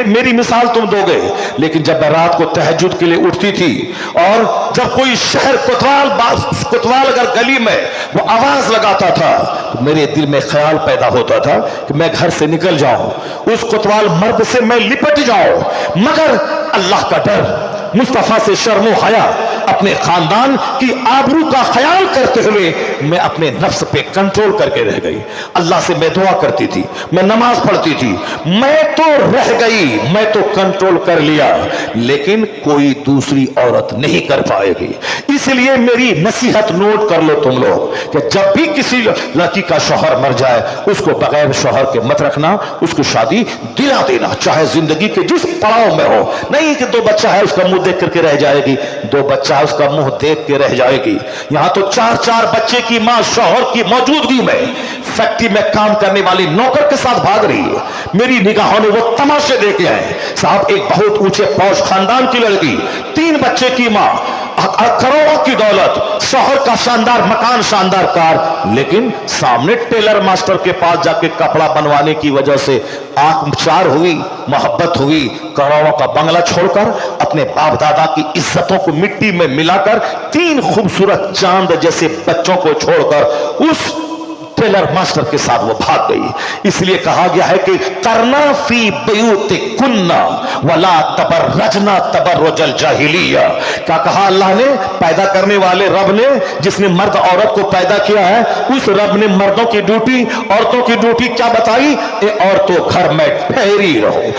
मेरी मिसाल तुम दोगे, लेकिन जब मैं रात को तहज्जुद के लिए उठती थी और जब कोई शहर कोतवाल अगर गली में वो आवाज लगाता था तो मेरे दिल में ख्याल पैदा होता था कि मैं घर से निकल जाऊं, उस कोतवाल मर्द से मैं लिपट जाऊं, मगर अल्लाह का डर, मुस्तफा से शर्मो हया, अपने खानदान की आबरू का ख्याल करते हुए मैं अपने नफ्स पे कंट्रोल करके रह गई। अल्लाह से मैं दुआ करती थी, मैं नमाज पढ़ती थी, मैं तो रह गई, मैं तो कंट्रोल कर लिया, लेकिन कोई दूसरी औरत नहीं कर पाएगी। इसलिए मेरी नसीहत नोट कर लो तुम लोग कि जब भी किसी लड़की का शौहर मर जाए उसको बगैर शौहर के मत रखना, उसको शादी दिला देना, चाहे जिंदगी के जिस पड़ाव में हो। नहीं कि दो बच्चा है उसका मुंह देख करके रह जाएगी, दो बच्चा उसका मुंह देख के रह जाएगी। यहां तो 4-4 बच्चे की मां शौहर की मौजूदगी में फैक्ट्री में काम करने वाली नौकर के साथ भाग रही है। मेरी निगाहों ने वो तमाशे देखे हैं साहब। एक बहुत ऊंचे पौष खानदान की लड़की, 3 बच्चे की मां, करोड़ों की दौलत, शौहर का शानदार मकान, शानदार कार, लेकिन सामने टेलर मास्टर के पास जाके कपड़ा बनवाने की वजह से आंख चार हुई, मोहब्बत हुई, करोड़ों का बंगला छोड़कर अपने बाप दादा की इज्जतों को मिट्टी में मिलाकर 3 खूबसूरत चांद जैसे बच्चों को छोड़कर उस टेलर मास्टर के साथ वो भाग गई। इसलिए कहा गया है कि करना फी बुयूतिकुन्ना वला तबर्रजना तबर्रुजल जाहिलिया। क्या कहा अल्लाह ने? पैदा करने वाले रब ने, जिसने मर्द औरत को पैदा किया है, उस रब ने मर्दों की ड्यूटी, औरतों की ड्यूटी क्या बताई? औरतों घर में ठहरी रहो।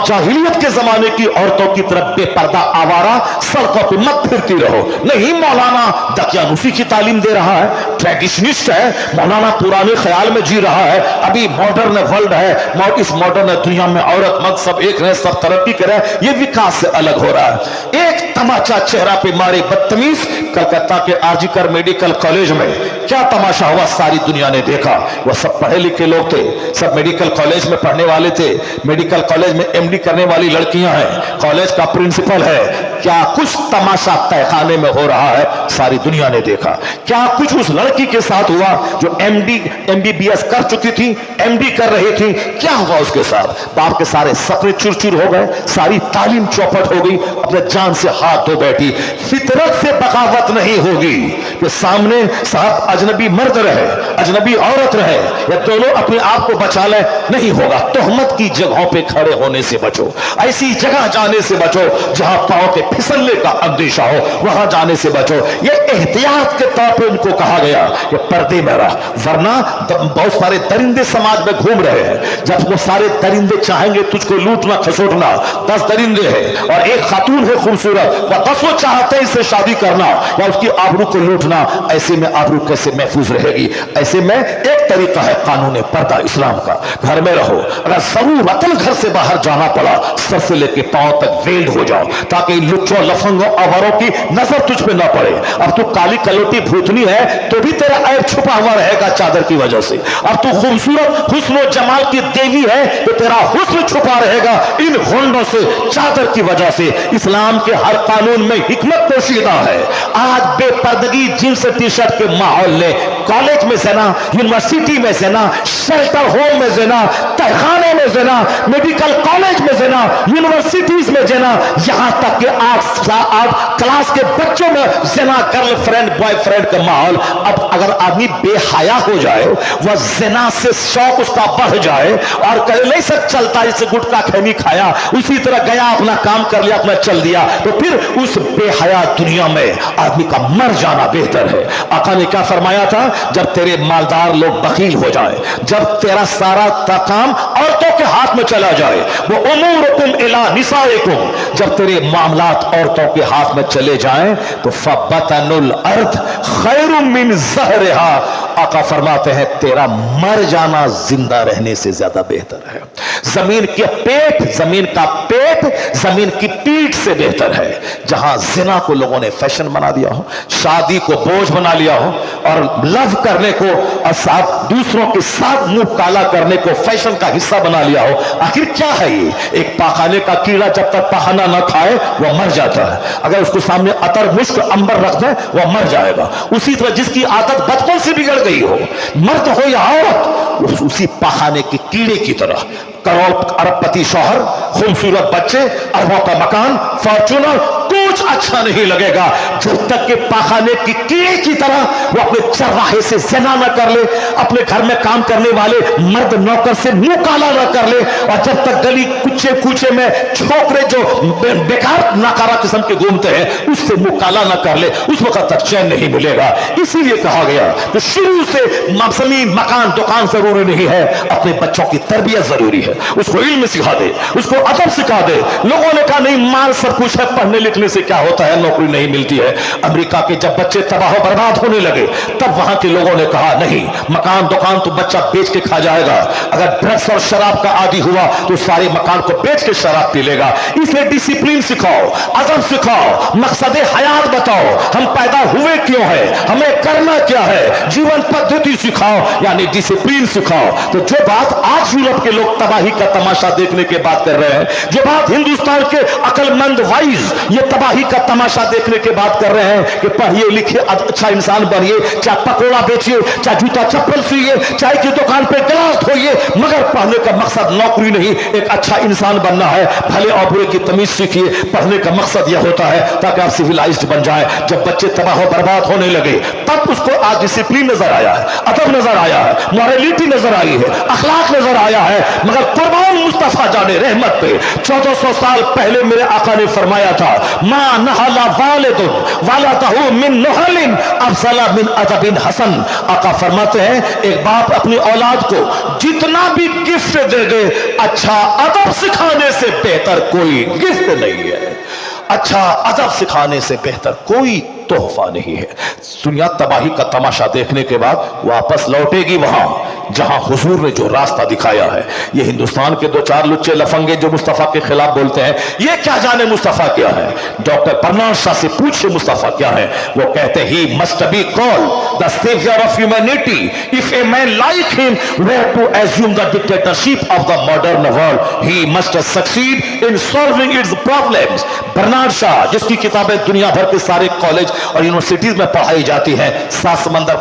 जाहिलियत के जमाने की औरतों की तरफ बेपर्दा आवारा सड़कों पर मत फिरती रहो। नहीं, मौलाना दकियानुसी की तालीम दे रहा है, ट्रेडिशनिस्ट है, मौलाना पुराने ख्याल में जी रहा है, अभी मॉडर्न वर्ल्ड है, इस मॉडर्न दुनिया में औरत मर्द सब एक रहे, सब तरक्की करे, ये विकास से अलग हो रहा है। एक तमाचा चेहरा पे मारे बदतमीज, कलकत्ता के आरजीकर मेडिकल कॉलेज में क्या तमाशा हुआ सारी दुनिया ने देखा। वो सब पढ़े लिखे लोग थे, सब मेडिकल कॉलेज में पढ़ने वाले थे, मेडिकल कॉलेज में एमडी करने वाली लड़कियां हैं, कॉलेज का प्रिंसिपल है। क्या कुछ तमाशा तहखाने में हो रहा है सारी दुनिया ने देखा। क्या कुछ उस लड़की के साथ हुआ जो एमबीबीएस कर चुकी थी, एमडी कर रही थी, क्या हुआ उसके साथ? बाप के सारे सपने चूर-चूर हो गए, सारी तालीम चौपट हो गई, अपने जान से हाथ धो बैठी। फितरत से बगावत नहीं होगी कि सामने साहब अजनबी मर्द रहे, अजनबी औरत रहे, या दोनों अपने आप को बचा ले, नहीं होगा। तोहमत की जगहों पे खड़े होने से बचो, ऐसी जगह जाने से बचो जहां पांव के फिसलने का अंदेशा हो, वहां जाने से बचो। ये एहतियात के तौर पे उनको कहा गया कि पर्दे में रह, वरना बहुत सारे दरिंदे समाज में घूम रहे हैं। जब वो सारे दरिंदे चाहेंगे तुझको लूटना खसोटना, 10 दरिंदे हैं और एक खातून है खूबसूरत, वह 10 चाहते हैं इससे शादी करना या उसकी आबरू को लूटना, ऐसे में आबरू कैसे महफूज रहेगी? ऐसे में एक तरीका है कानून पर्दा इस्लाम का, घर में रहो। अगर जरूरतन घर से बाहर जाना पड़ा, सर से लेके पांव तक वेल्ड हो जाओ ताकि लुच्चों लफंगों आवारों की नजर तुझ पे ना पड़े। अब तू काली कलोटी भूतनी है तो भी तेरा ऐब छुपा हुआ रहेगा चादर की वजह से। अब तू खूबसूरत हुस्न और जमाल की देवी है तो तेरा हुस्न छुपा रहेगा इन होंडों से, चादर की वजह से। इस्लाम के हर कानून में हिकमत पोशीदा है। आज बेपर्दगी जींस टी शर्ट के माहौल ने कॉलेज में जना, यूनिवर्सिटी यूनिवर्सिटी में जना, शेल्टर होम में जना, तहखाने में जना, मेडिकल कॉलेज में जना, यूनिवर्सिटीज में जना, यहां तक कि आठ क्लास के बच्चों में जना, गर्लफ्रेंड बॉयफ्रेंड का माहौल। अब अगर आदमी बेहया हो जाए, वह जना से शौक उसका बढ़ जाए और कहे नहीं सब चलता, जैसे गुटखा खैनी खाया उसी तरह गया, अपना काम कर लिया, अपना चल दिया, तो फिर उस बेहया दुनिया में आदमी का मर जाना बेहतर है। आका ने क्या फरमाया था, जब तेरे मालदार लोग बकील हो जाए, जब तेरा सारा काम औरतों के हाथ में चला जाए, वो उमूरुकुम इला निसाइकुम, जब तेरे मामलात औरतों के हाथ में चले जाएं, तो फबतनुल अर्द खैरुम मिन ज़हरिहा, आका फरमाते हैं तेरा मर जाना जिंदा रहने से ज्यादा बेहतर है। जमीन के पेट, जमीन का पेट जमीन की पीठ से बेहतर है। जहां जिना को लोगों ने फैशन बना दिया हो, शादी को बोझ बना लिया हो और लव करने को और साथ दूसरों के साथ मुंह काला करने को फैशन का हिस्सा बना लिया हो, आखिर क्या है ये? एक पाखाने का कीड़ा जब तक पखाना न खाए वह मर जाता है, अगर उसको सामने अतर मुश्क अंबर रख दे वह मर जाएगा। उसी तरह जिसकी आदत बचपन से बिगड़ गई हो, मर्द हो या औरत, उसी पाखाने के कीड़े की तरह, करोड़ अरबपति शौहर, खूबसूरत बच्चे, अरबों का मकान, फॉर्चूनर, कुछ अच्छा नहीं लगेगा जब तक कि पाखाने की कीड़े की तरह वो अपने चरवाहे से ज़िना न कर ले, अपने घर में काम करने वाले मर्द नौकर से मुंह काला न कर ले, और जब तक गली कुचे कूचे में छोकरे जो बेकार नाकारा किस्म के घूमते हैं उससे मुंह काला न कर ले, उस वक्त तक चैन नहीं मिलेगा। इसीलिए कहा गया कि शुरू से जमीन मकान दुकान जरूरी नहीं है, अपने बच्चों की तरबियत जरूरी है, उसको इल्म सिखा दे, उसको अदब सिखा दे। लोगों ने कहा नहीं माल सब कुछ है, पढ़ने लिखने से क्या होता है, नौकरी नहीं मिलती है। अमेरिका के जब बच्चे तबाह बर्बाद होने लगे तब वहां के लोगों ने कहा नहीं, मकान दुकान तो बच्चा बेच के खा जाएगा, अगर ड्रग्स और शराब का आदी हुआ तो सारे मकान को बेच के शराब पी लेगा। इसलिए डिसिप्लिन सिखाओ, अदब सिखाओ, मकसद हयात बताओ, हम पैदा हुए क्यों है, हमें करना क्या है, जीवन पद्धति सिखाओ, यानी डिसिप्लिन सिखाओ। तो जो बात आज यूरोप के लोग तबाही का तमाशा देखने के बात कर रहे हैं, जो बात हिंदुस्तान के अकलमंद वाइज ये तबाही का तमाशा देखने के बात कर रहे हैं कि पढ़िए लिखिए अच्छा इंसान बनिए, चाहे पकोड़ा बेचिए, चाहे जूता चप्पल सिए, चाय की दुकान पे गिलास धोइए, मगर पढ़ने का मकसद नौकरी नहीं, एक अच्छा इंसान बनना है, भले और बुरे की तमीज सीखिए। पढ़ने का मकसद यह होता है ताकि आप सिविलाइज्ड बन जाए। जब बच्चे तबाह बर्बाद होने लगे तब उसको आज डिसिप्लिन नजर आया है, अदब नजर आया है, मॉरलिटी नजर आई है, अखलाक नजर आया है। मगर कुर्बान मुस्तफा जाने रहमत पे 1400 साल पहले मेरे आका ने फरमाया था, मा नहला वालिदुन वलदहु मिन नहलिन अफज़ल मिन अदबिन हसन। आका फरमाते हैं एक बाप अपनी औलाद को जितना भी गिफ्ट दे दे, अच्छा अदब सिखाने से बेहतर कोई गिफ्ट नहीं है, अच्छा अदब सिखाने से बेहतर कोई तोहफा नहीं है। दुनिया तबाही का तमाशा देखने के बाद वापस लौटेगी वहां जहां हुजूर ने जो रास्ता दिखाया है। ये हिंदुस्तान के दो चार लुच्चे लफंगे जो मुस्तफा के खिलाफ बोलते हैं, ये क्या जाने मुस्तफा क्या है। डॉक्टर परनाज शाह से पूछे मुस्तफा क्या है, वो कहते ही must be called the saviour of humanity if a man like him were to assume the dictatorship of the modern world he must succeed in solving its problems. Bernard Shaw जिसकी किताबें दुनिया भर के सारे कॉलेज और universities में पढ़ाई जाती है, सात समंदर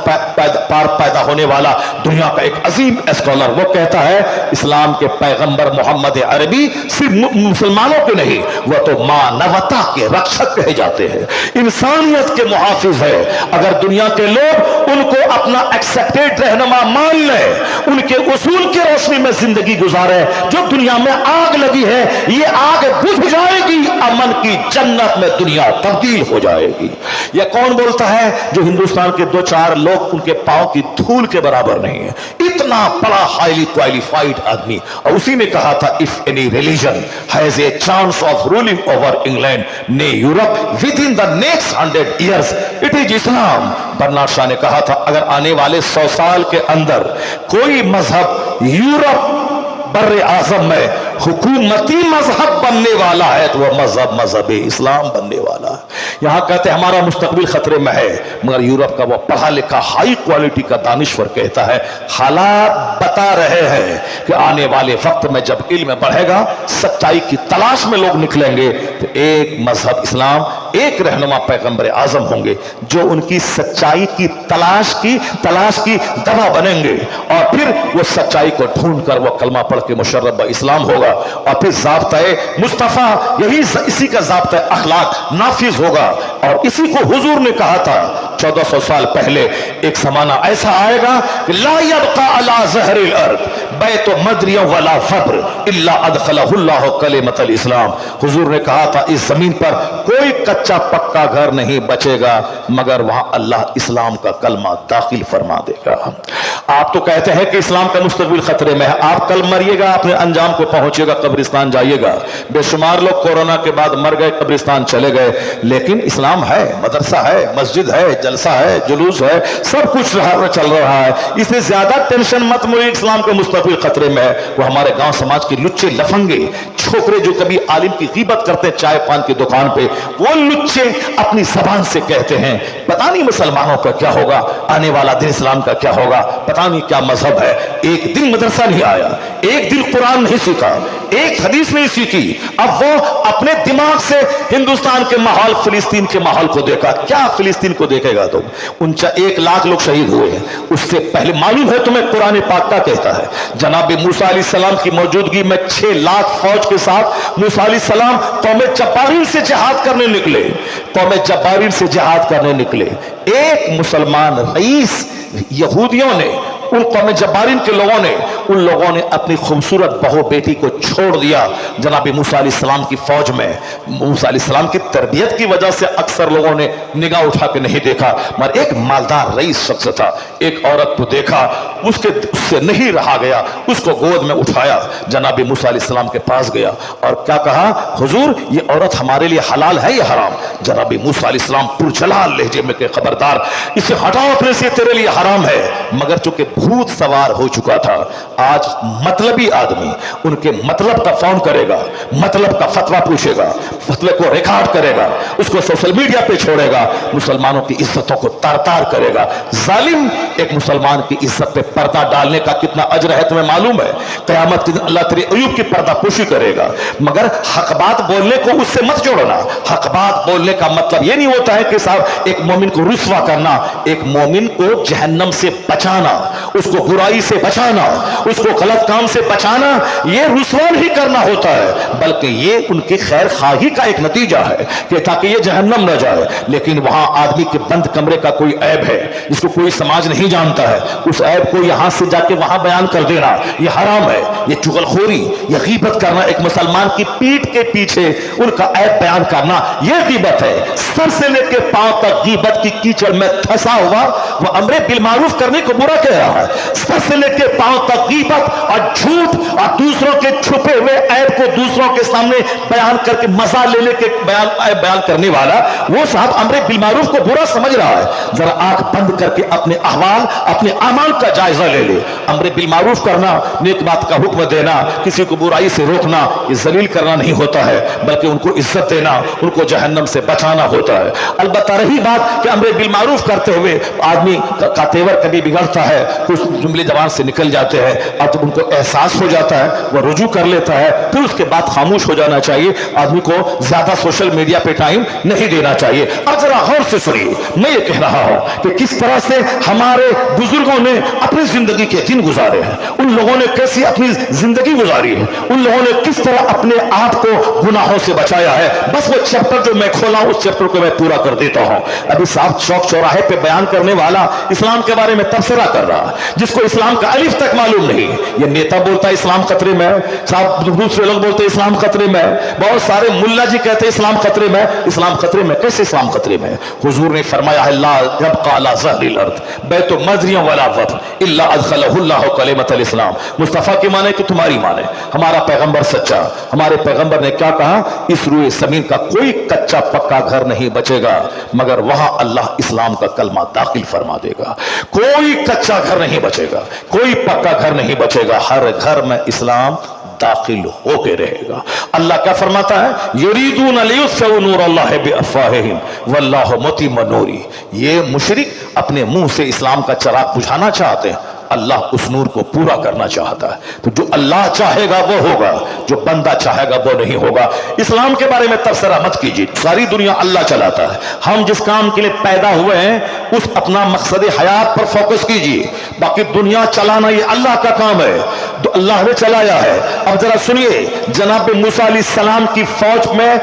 पार पैदा होने वाला दुनिया का एक अजीम स्कॉलर, वो कहता है इस्लाम के पैगंबर मोहम्मद अरबी सिर्फ मुसलमानों के नहीं, वह तो मानवता के रक्षक कहे जाते हैं, इंसानियत के मुहाफिज है। अगर दुनिया के लोग उनको अपना एक्सेप्टेड रहनुमा मान ले, उनके उसूल की रोशनी में जिंदगी गुजारे, जो दुनिया में आग लगी है ये आग बुझ जाएगी, अमन की जन्नत में दुनिया तब्दील हो जाएगी। यह कौन बोलता है? जो हिंदुस्तान के दो चार लोग उनके पांव की धूल के बराबर नहीं है, इतना बड़ा हाईली क्वालिफाइड आदमी। और उसी ने कहा था if any religion has a chance of ruling over England nay Europe within the next 100 years it is Islam. Bernard Shaw ने कहा था अगर आने वाले 100 साल के अंदर कोई मजहब यूरोप बर्रे आजम में हुकूमती मजहब बनने वाला है तो वह मजहब मजहब इस्लाम बनने वाला है। यहाँ कहते हैं हमारा मुस्तकबिल खतरे में है, मगर यूरोप का वो पढ़ा लिखा हाई क्वालिटी का दानिश्वर कहता है हालात बता रहे हैं कि आने वाले वक्त में जब इल्म बढ़ेगा, सच्चाई की तलाश में लोग निकलेंगे, तो एक मजहब इस्लाम, एक रहनुमा पैगंबर आजम होंगे जो उनकी सच्चाई की तलाश की दवा बनेंगे, और फिर वो सच्चाई को ढूंढ कर वो कलमा पढ़ के मुशर्रफ इस्लाम होगा, और फिर ज़ाब्ता-ए मुस्तफ़ा, यही इसी का ज़ाब्ता अखलाक नाफिज होगा। और इसी को हुजूर ने कहा था 1400 साल पहले, एक ज़माना ऐसा आएगा कि ला यब्का अला ज़हरिल अर्द बैत मदरिया वला फब्र इल्ला अदखलहुल्लाहु कलिमतल इस्लाम। हुजूर ने कहा था इस जमीन पर कोई कच्चा पक्का घर नहीं बचेगा मगर वहां अल्लाह इस्लाम का कलमा दाखिल फरमा देगा। आप तो कहते हैं कि इस्लाम का मुस्तकबिल खतरे में है, आप कल मरिएगा, अपने अंजाम को पहुंचेगा, कब्रिस्तान जाइएगा। बेशुमार लोग कोरोना के बाद मर गए, कब्रिस्तान चले गए, लेकिन इस्लाम है, मदरसा है, मस्जिद है, जलसा है, जुलूस है, सब कुछ चल रहा है। इससे ज्यादा टेंशन मत मुझे, इस्लाम का मुस्तकबिल खतरे में है। वो हमारे गांव समाज के लुच्चे लफंगे छोकरे जो कभी आलिम की गीबत करते हैं चाय पान की दुकान पे, वो लुच्चे अपनी जबान से कहते हैं पता नहीं मुसलमानों का क्या होगा, आने वाला दिन इस्लाम का क्या होगा, पता नहीं क्या मजहब है। एक दिन मदरसा नहीं आया, एक दिन कुरान नहीं सीखा, एक हदीस नहीं सीखी, अब वो अपने दिमाग से हिंदुस्तान के माहौल, फिलिस्तीन के माहौल को देखा। क्या फिलिस्तीन को देखेगा तुम? 1 लाख लोग शहीद हुए हैं, उससे पहले मालूम है तुम्हें कुरान पाक का कहता है जनाब मूसा अलैहिस्सलाम की मौजूदगी में 6 लाख फौज के साथ मूसा अलैहिस्सलाम कौम जब्बारीन से जिहाद करने निकले, कौम जब्बारीन से जिहाद करने निकले। एक मुसलमान रईस यहूदियों ने, उन कौम जब्बारीन के उन लोगों ने अपनी खूबसूरत बहू बेटी को छोड़ दिया जनाब मूसा अलैहिस्सलाम की फौज में। मूसा अलैहिस्सलाम की तरबियत की वजह से अक्सर लोगों ने निगाह उठा के नहीं देखा, मगर एक मालदार रईस शख्स था, एक औरत को देखा, उससे नहीं रहा गया, उसको गोद में उठाया, जनाब मूसा अलैहिस्सलाम के पास गया और क्या कहा, हुजूर ये औरत हमारे लिए हलाल है या हराम? जनाब मूसा अलैहिस्सलाम पुरजलाल लहजे में के खबरदार, इसे हटाओ अपने से, तेरे लिए हराम है। मगर चूंकि भूत सवार हो चुका था, आज मतलबी आदमी उनके मतलब का फोन करेगा, मतलब का फतवा पूछेगा, फतवे को रिकॉर्ड करेगा, उसको सोशल मीडिया पे छोड़ेगा, मुसलमानों की इज्जतों को तार तार करेगा। जालिम, एक मुसलमान की इज्जत पे पर्दा डालने का कितना अजर है तुम्हें मालूम है? क़यामत के दिन अल्लाह तेरे अयूब की पर्दा पोशी करेगा। मगर हक बात बोलने को उससे मत जोड़ना। हक बात बोलने का मतलब ये नहीं होता है कि साहब एक मोमिन को रुस्वा करना, एक मोमिन को जहन्नम से बचाना, उसको बुराई से बचाना, उसको गलत काम से बचाना, ये रुस्वा नहीं करना होता है, बल्कि ये उनकी खैर खाही का एक नतीजा है कि ताकि ये जहन्नम न जाए। लेकिन वहां आदमी के बंद कमरे का कोई ऐब है जिसको कोई समाज नहीं जानता है, उस ऐब को यहां से जाके वहां बयान कर देना ये हराम है। ये चुगलखोरी, ये गीबत करना, एक मुसलमान की पीठ के पीछे उनका ऐब बयान करना, ये गीबत है। सर से लेकर पांव तक गीबत की कीचड़ में फंसा हुआ वो अमरे बिल मारूफ करने को बुरा कह रहा है। सर से लेकर पांव तक गीबत और झूठ और दूसरों के छुपे हुए ऐब को दूसरों के सामने बयान करके मजा लेने के बयान करने वाला वो साहब अमरे बिल मारूफ को बुरा समझ रहा है। जरा आंख बंद करके अपने अहवाल, अपने अमाल का जायजा ले ले। अमरे बिल मारूफ करना, नेक बात का हुक्म देना, किसी को बुराई से रोकना, ये जलील करना नहीं होता है, बल्कि उनको इज्जत देना, उनको जहन्नम से बचाना होता है। अलबत्ता रही बात कि अमरे बिल मारूफ करते हुए आदमी का तेवर कभी बिगड़ता है, कुछ जुमले जबान से निकल जाते हैं, अब तो उनको एहसास हो जाता है, वह रुजू कर लेता है, फिर उसके बाद खामोश हो जाना चाहिए। आदमी को ज्यादा सोशल मीडिया पे टाइम नहीं देना चाहिए। अब जरा गौर से सुनिए, मैं ये कह रहा हूं कि किस तरह से हमारे बुजुर्गों ने अपनी जिंदगी के दिन गुजारे हैं, उन लोगों ने कैसी अपनी जिंदगी गुजारी है, उन लोगों ने किस तरह अपने आप को गुनाहों से बचाया है। बस वो चैप्टर जो मैं खोला उस चैप्टर को मैं पूरा कर देता हूं। अभी साहब चौक चौराहे पे बयान करने वाला इस्लाम के बारे में तबसरा कर रहा है, जिसको इस्लाम का अलिफ तक मालूम नहीं। ये नेता बोलता है इस्लाम खतरे में, साहब दूसरे लोग बोलते हैं इस्लाम खतरे में, बहुत सारे मुल्ला जी कहते हैं इस्लाम खतरे में। इस्लाम खतरे में कैसे? इस्लाम खतरे में हुजूर ने फरमाया है ला यब्का अला ज़हरिल अर्द बैतु मदरिया वला वफ़ इल्ला अदखलहुल्लाहु कलिमतल इस्लाम। मुस्तफ़ा की माने कि तुम्हारी माने, हमारा पैगंबर सच्चा। हमारे पैगंबर ने क्या कहा? इस रूए ज़मीन का कोई कच्चा पक्का घर नहीं बचेगा मगर वहां अल्लाह इस्लाम का कलमा दाखिल फरमा देगा। कोई कच्चा घर नहीं बचेगा, कोई पक्का घर नहीं बचेगा, हर घर में इस्लाम दाखिल होके रहेगा। अल्लाह क्या फरमाता है, युरीदून लियुत्फिउ नूर अल्लाह बिअफ़वाहिहिम वल्लाहु मुतिम्मु नूरी। ये मुशरिक अपने मुंह से इस्लाम का चिराग बुझाना चाहते हैं, अल्लाह उस नूर को पूरा करना चाहता है। तो जो अल्लाह चाहेगा वो होगा, जो बंदा चाहेगा वो नहीं होगा। इस्लाम के बारे में तबसरा मत कीजिए, सारी दुनिया अल्लाह चलाता है। हम जिस काम के लिए पैदा हुए हैं उस अपना मकसद हयात पर फोकस कीजिए, बाकी दुनिया चलाना ये अल्लाह का काम है, तो अल्लाह ने चलाया है। अब जरा सुनिए, जनाब मूसा अलैहिस्सलाम की फौज में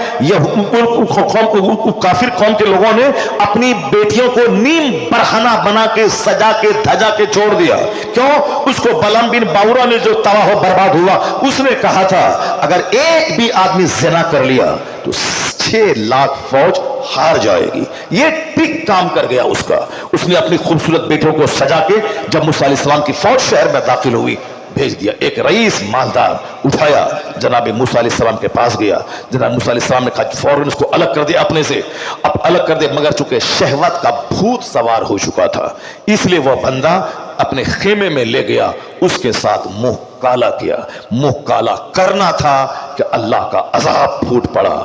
काफिर कौम के लोगों ने अपनी बेटियों को नीम बरहना बना के सजा के धजा के छोड़ दिया। क्यों? उसको बलम बिन बाउरा ने जो तबाह हो बर्बाद हुआ, उसने कहा था अगर एक भी आदमी ज़िना कर लिया तो 6 लाख फौज हार जाएगी। ये ठीक काम कर गया उसका। उसने अपनी खूबसूरत बेटियों को सजा के जब मूसा अलैहिस्सलाम की फौज शहर में दाखिल हुई भेज दिया। एक रईस मालदार उठाया, जनाब मूसा अलैहिस्सलाम के पास गया। जनाब मूसा अलैहिस्सलाम ने कहा फौरन उसको अलग कर दिया अपने से, अब अलग कर दिया, मगर चूंकि शहवत का भूत सवार हो चुका था इसलिए वह बंदा अपने खेमे में ले गया, उसके साथ मुंह काला किया। मुंह काला करना था कि अल्लाह का अजाब फूट पड़ा।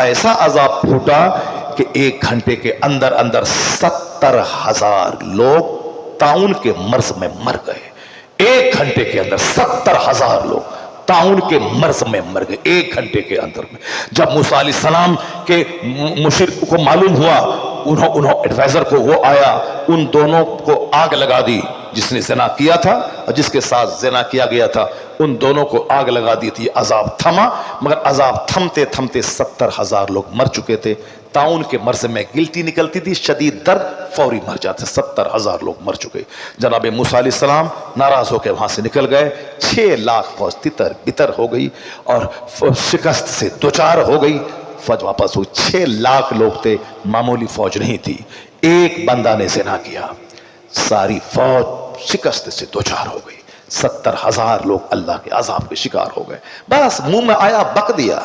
ऐसा अजाब फूटा कि 1 घंटे के अंदर अंदर 70,000 लोग ताउन के मर्ज में मर गए। 1 घंटे के अंदर 70,000 लोग ताउन के मर्ज में मर गए 1 घंटे के अंदर में। जब मूसा अलैहिस्सलाम के मुशरिक को मालूम हुआ, उन्होंने एडवाइजर को वो आया, उन दोनों को आग लगा दी, जिसने ज़िना किया था और जिसके साथ ज़िना किया गया था, उन दोनों को आग लगा दी थी। अजाब थमा, मगर अजाब थमते थमते 70,000 लोग मर चुके थे। ताउन के मर्ज में गिल्टी निकलती थी, शदीद दर्द, फौरी मर जाते। 70,000 लोग मर चुके। जनाब मूसा अलैहिस्सलाम नाराज होकर वहां से निकल गए। 6 लाख फौज तितर बितर हो गई और शिकस्त से दोचार हो गई। फौज वापस हुई। 6 लाख लोग थे, मामूली फौज नहीं थी। एक बंदा ने ज़िना किया, सारी फौज शिकस्त से दोचार हो गई। 70,000 लोग अल्लाह के अजाब के शिकार हो गए। बस मुंह में आया बक दिया।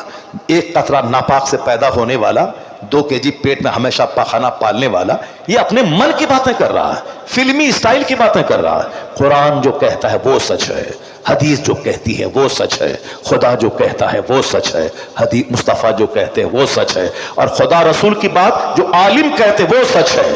एक कतरा नापाक से पैदा होने वाला, 2 केजी पेट में हमेशा पाखाना पालने वाला, ये अपने मन की बातें कर रहा है, फिल्मी स्टाइल की बातें कर रहा है। कुरान जो कहता है वो सच है, हदीस जो कहती है वो सच है, खुदा जो कहता है वो सच है, हदीस मुस्तफ़ा जो कहते हैं वो सच है, और खुदा रसूल की बात जो आलिम कहते वो सच है।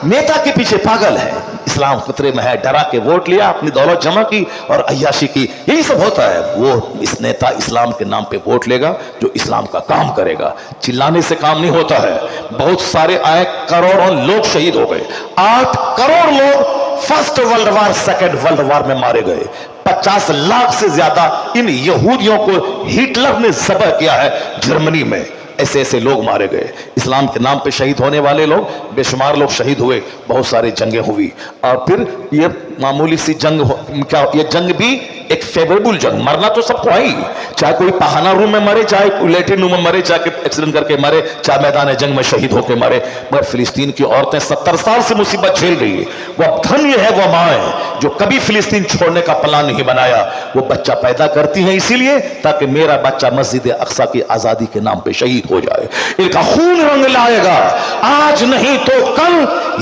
नेता के पीछे पागल है। इस्लाम खतरे में है, डरा के वोट लिया, अपनी दौलत जमा की और अय्याशी की, यही सब होता है। वो इस नेता इस्लाम के नाम पे वोट लेगा जो इस्लाम का काम करेगा। चिल्लाने से काम नहीं होता है। बहुत सारे आए, करोड़ों लोग शहीद हो गए। 8 करोड़ लोग first world war, second world war में मारे गए। 50 लाख से ज्यादा इन यहूदियों को हिटलर ने ज़ब्ह किया है जर्मनी में। ऐसे ऐसे लोग मारे गए। इस्लाम के नाम पे शहीद होने वाले लोग बेशुमार लोग शहीद हुए। बहुत सारी जंगें हुई और फिर ये मामूली सी जंग क्या, ये जंग भी एक फेवरेबल जंग। मरना तो सबको है ही, चाहे कोई पहाना रूम में मरे, चाहे कोई लेटरिन रूम में मरे, चाहे एक्सीडेंट करके मरे, चाहे मैदान जंग में शहीद होकर मरे। मगर फिलिस्तीन की औरतें 70 साल से मुसीबत झेल रही है। वह धन्य है वह माँ जो कभी फिलिस्तीन छोड़ने का प्लान नहीं बनाया। वो बच्चा पैदा करती है इसीलिए ताकि मेरा बच्चा मस्जिद अक्सा की आजादी के नाम पे शहीद हो जाए। इनका खून रंग लाएगा, आज नहीं तो कल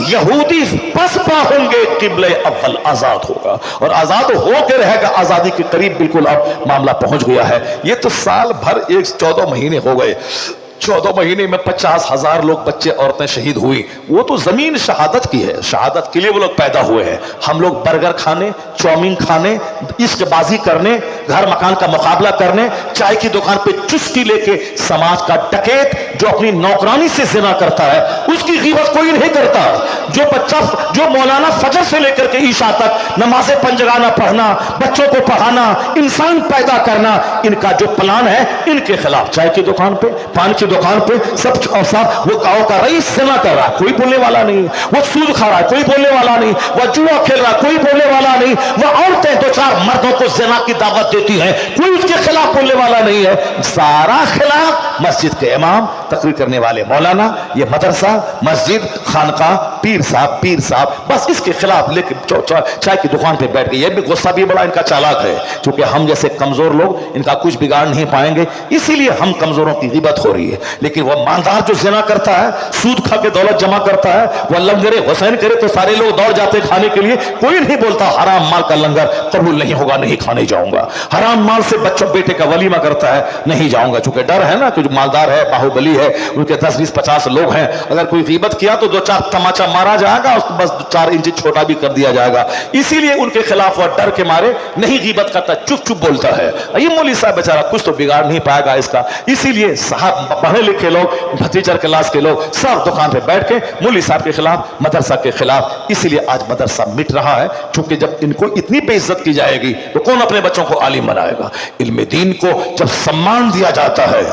यहूदी पसपा होंगे, किबले अव्वल आजाद होगा और आजाद होकर रहेगा। आजादी के करीब बिल्कुल अब मामला पहुंच गया है। ये तो साल भर 14 महीने हो गए, 14 महीने में 50,000 लोग, बच्चे औरतें शहीद हुई। वो तो जमीन शहादत की है, शहादत के लिए वो लोग पैदा हुए हैं। हम लोग बर्गर खाने, चाउमीन खाने, इश्कबाजी करने, घर मकान का मुकाबला करने, चाय की दुकान पे चुस्की लेके समाज का डकैत जो अपनी नौकरानी से जिना करता है उसकी ग़ीबत कोई नहीं करता। जो बच्चा, जो मौलाना फजर से लेकर के ईशा तक नमाज़े पंजगाना पढ़ना, बच्चों को पढ़ाना, इंसान पैदा करना, इनका जो प्लान है इनके खिलाफ। चाय की दुकान पे, पान की दुकान पे सब साहब वो गांव का रईस सेना कर रहा है, कोई बोलने वाला नहीं। वो सूद खा रहा है, कोई बोलने वाला नहीं। वह जुआ खेल रहा है, कोई बोलने वाला नहीं। वह औरतें 2-4 मर्दों को ज़िना की दावत देती हैं, कोई उसके खिलाफ बोलने वाला नहीं है। सारा खिलाफ मस्जिद के इमाम, तकरीर करने वाले मौलाना, ये मदरसा, मस्जिद, खानका, पीर साहब, बस इसके खिलाफ लेके चाय की दुकान पे बैठ गए। ये भी गुस्सा भी बड़ा इनका चालाक है, क्योंकि हम जैसे कमजोर लोग इनका कुछ बिगाड़ नहीं पाएंगे, इसीलिए हम कमजोरों की ग़ीबत हो रही है। लेकिन वह मालदार जो ज़िना करता है, सूद खा के दौलत जमा करता है, वह लंगर हुसैन करे तो सारे लोग दौड़ जाते खाने के लिए, कोई नहीं बोलता हराम माल का लंगर कबूल नहीं होगा, नहीं खाने जाऊंगा। हराम माल से बच्चों बेटे का वलीमा करता है, नहीं जाऊंगा, चूंकि डर है ना कि जो मालदार है, बाहुबली है, उनके 10, 20, 50 लोग हैं, अगर कोई गीबत किया तो 2-4 तमाचा मारा जाएगा, उसको बस 4 इंच छोटा भी कर दिया जाएगा। इसीलिए उनके खिलाफ वह डर के मारे नहीं गीबत करता, चुप चुप बोलता है। ये मौलवी साहब बेचारा कुछ तो बिगाड़ नहीं पाएगा इसका। इसीलिए साहब पढ़े लिखे लोग, टीचर क्लास के लोग सब दुकान पे बैठ के मौलवी साहब के खिलाफ, मदरसा के खिलाफ। इसीलिए आज मदरसा मिट रहा है, क्योंकि जब इनको इतनी बेइज्जत की जाएगी तो कौन अपने बच्चों को आलिम बनाएगा। इल्म दीन को जब सम्मान दिया जाता है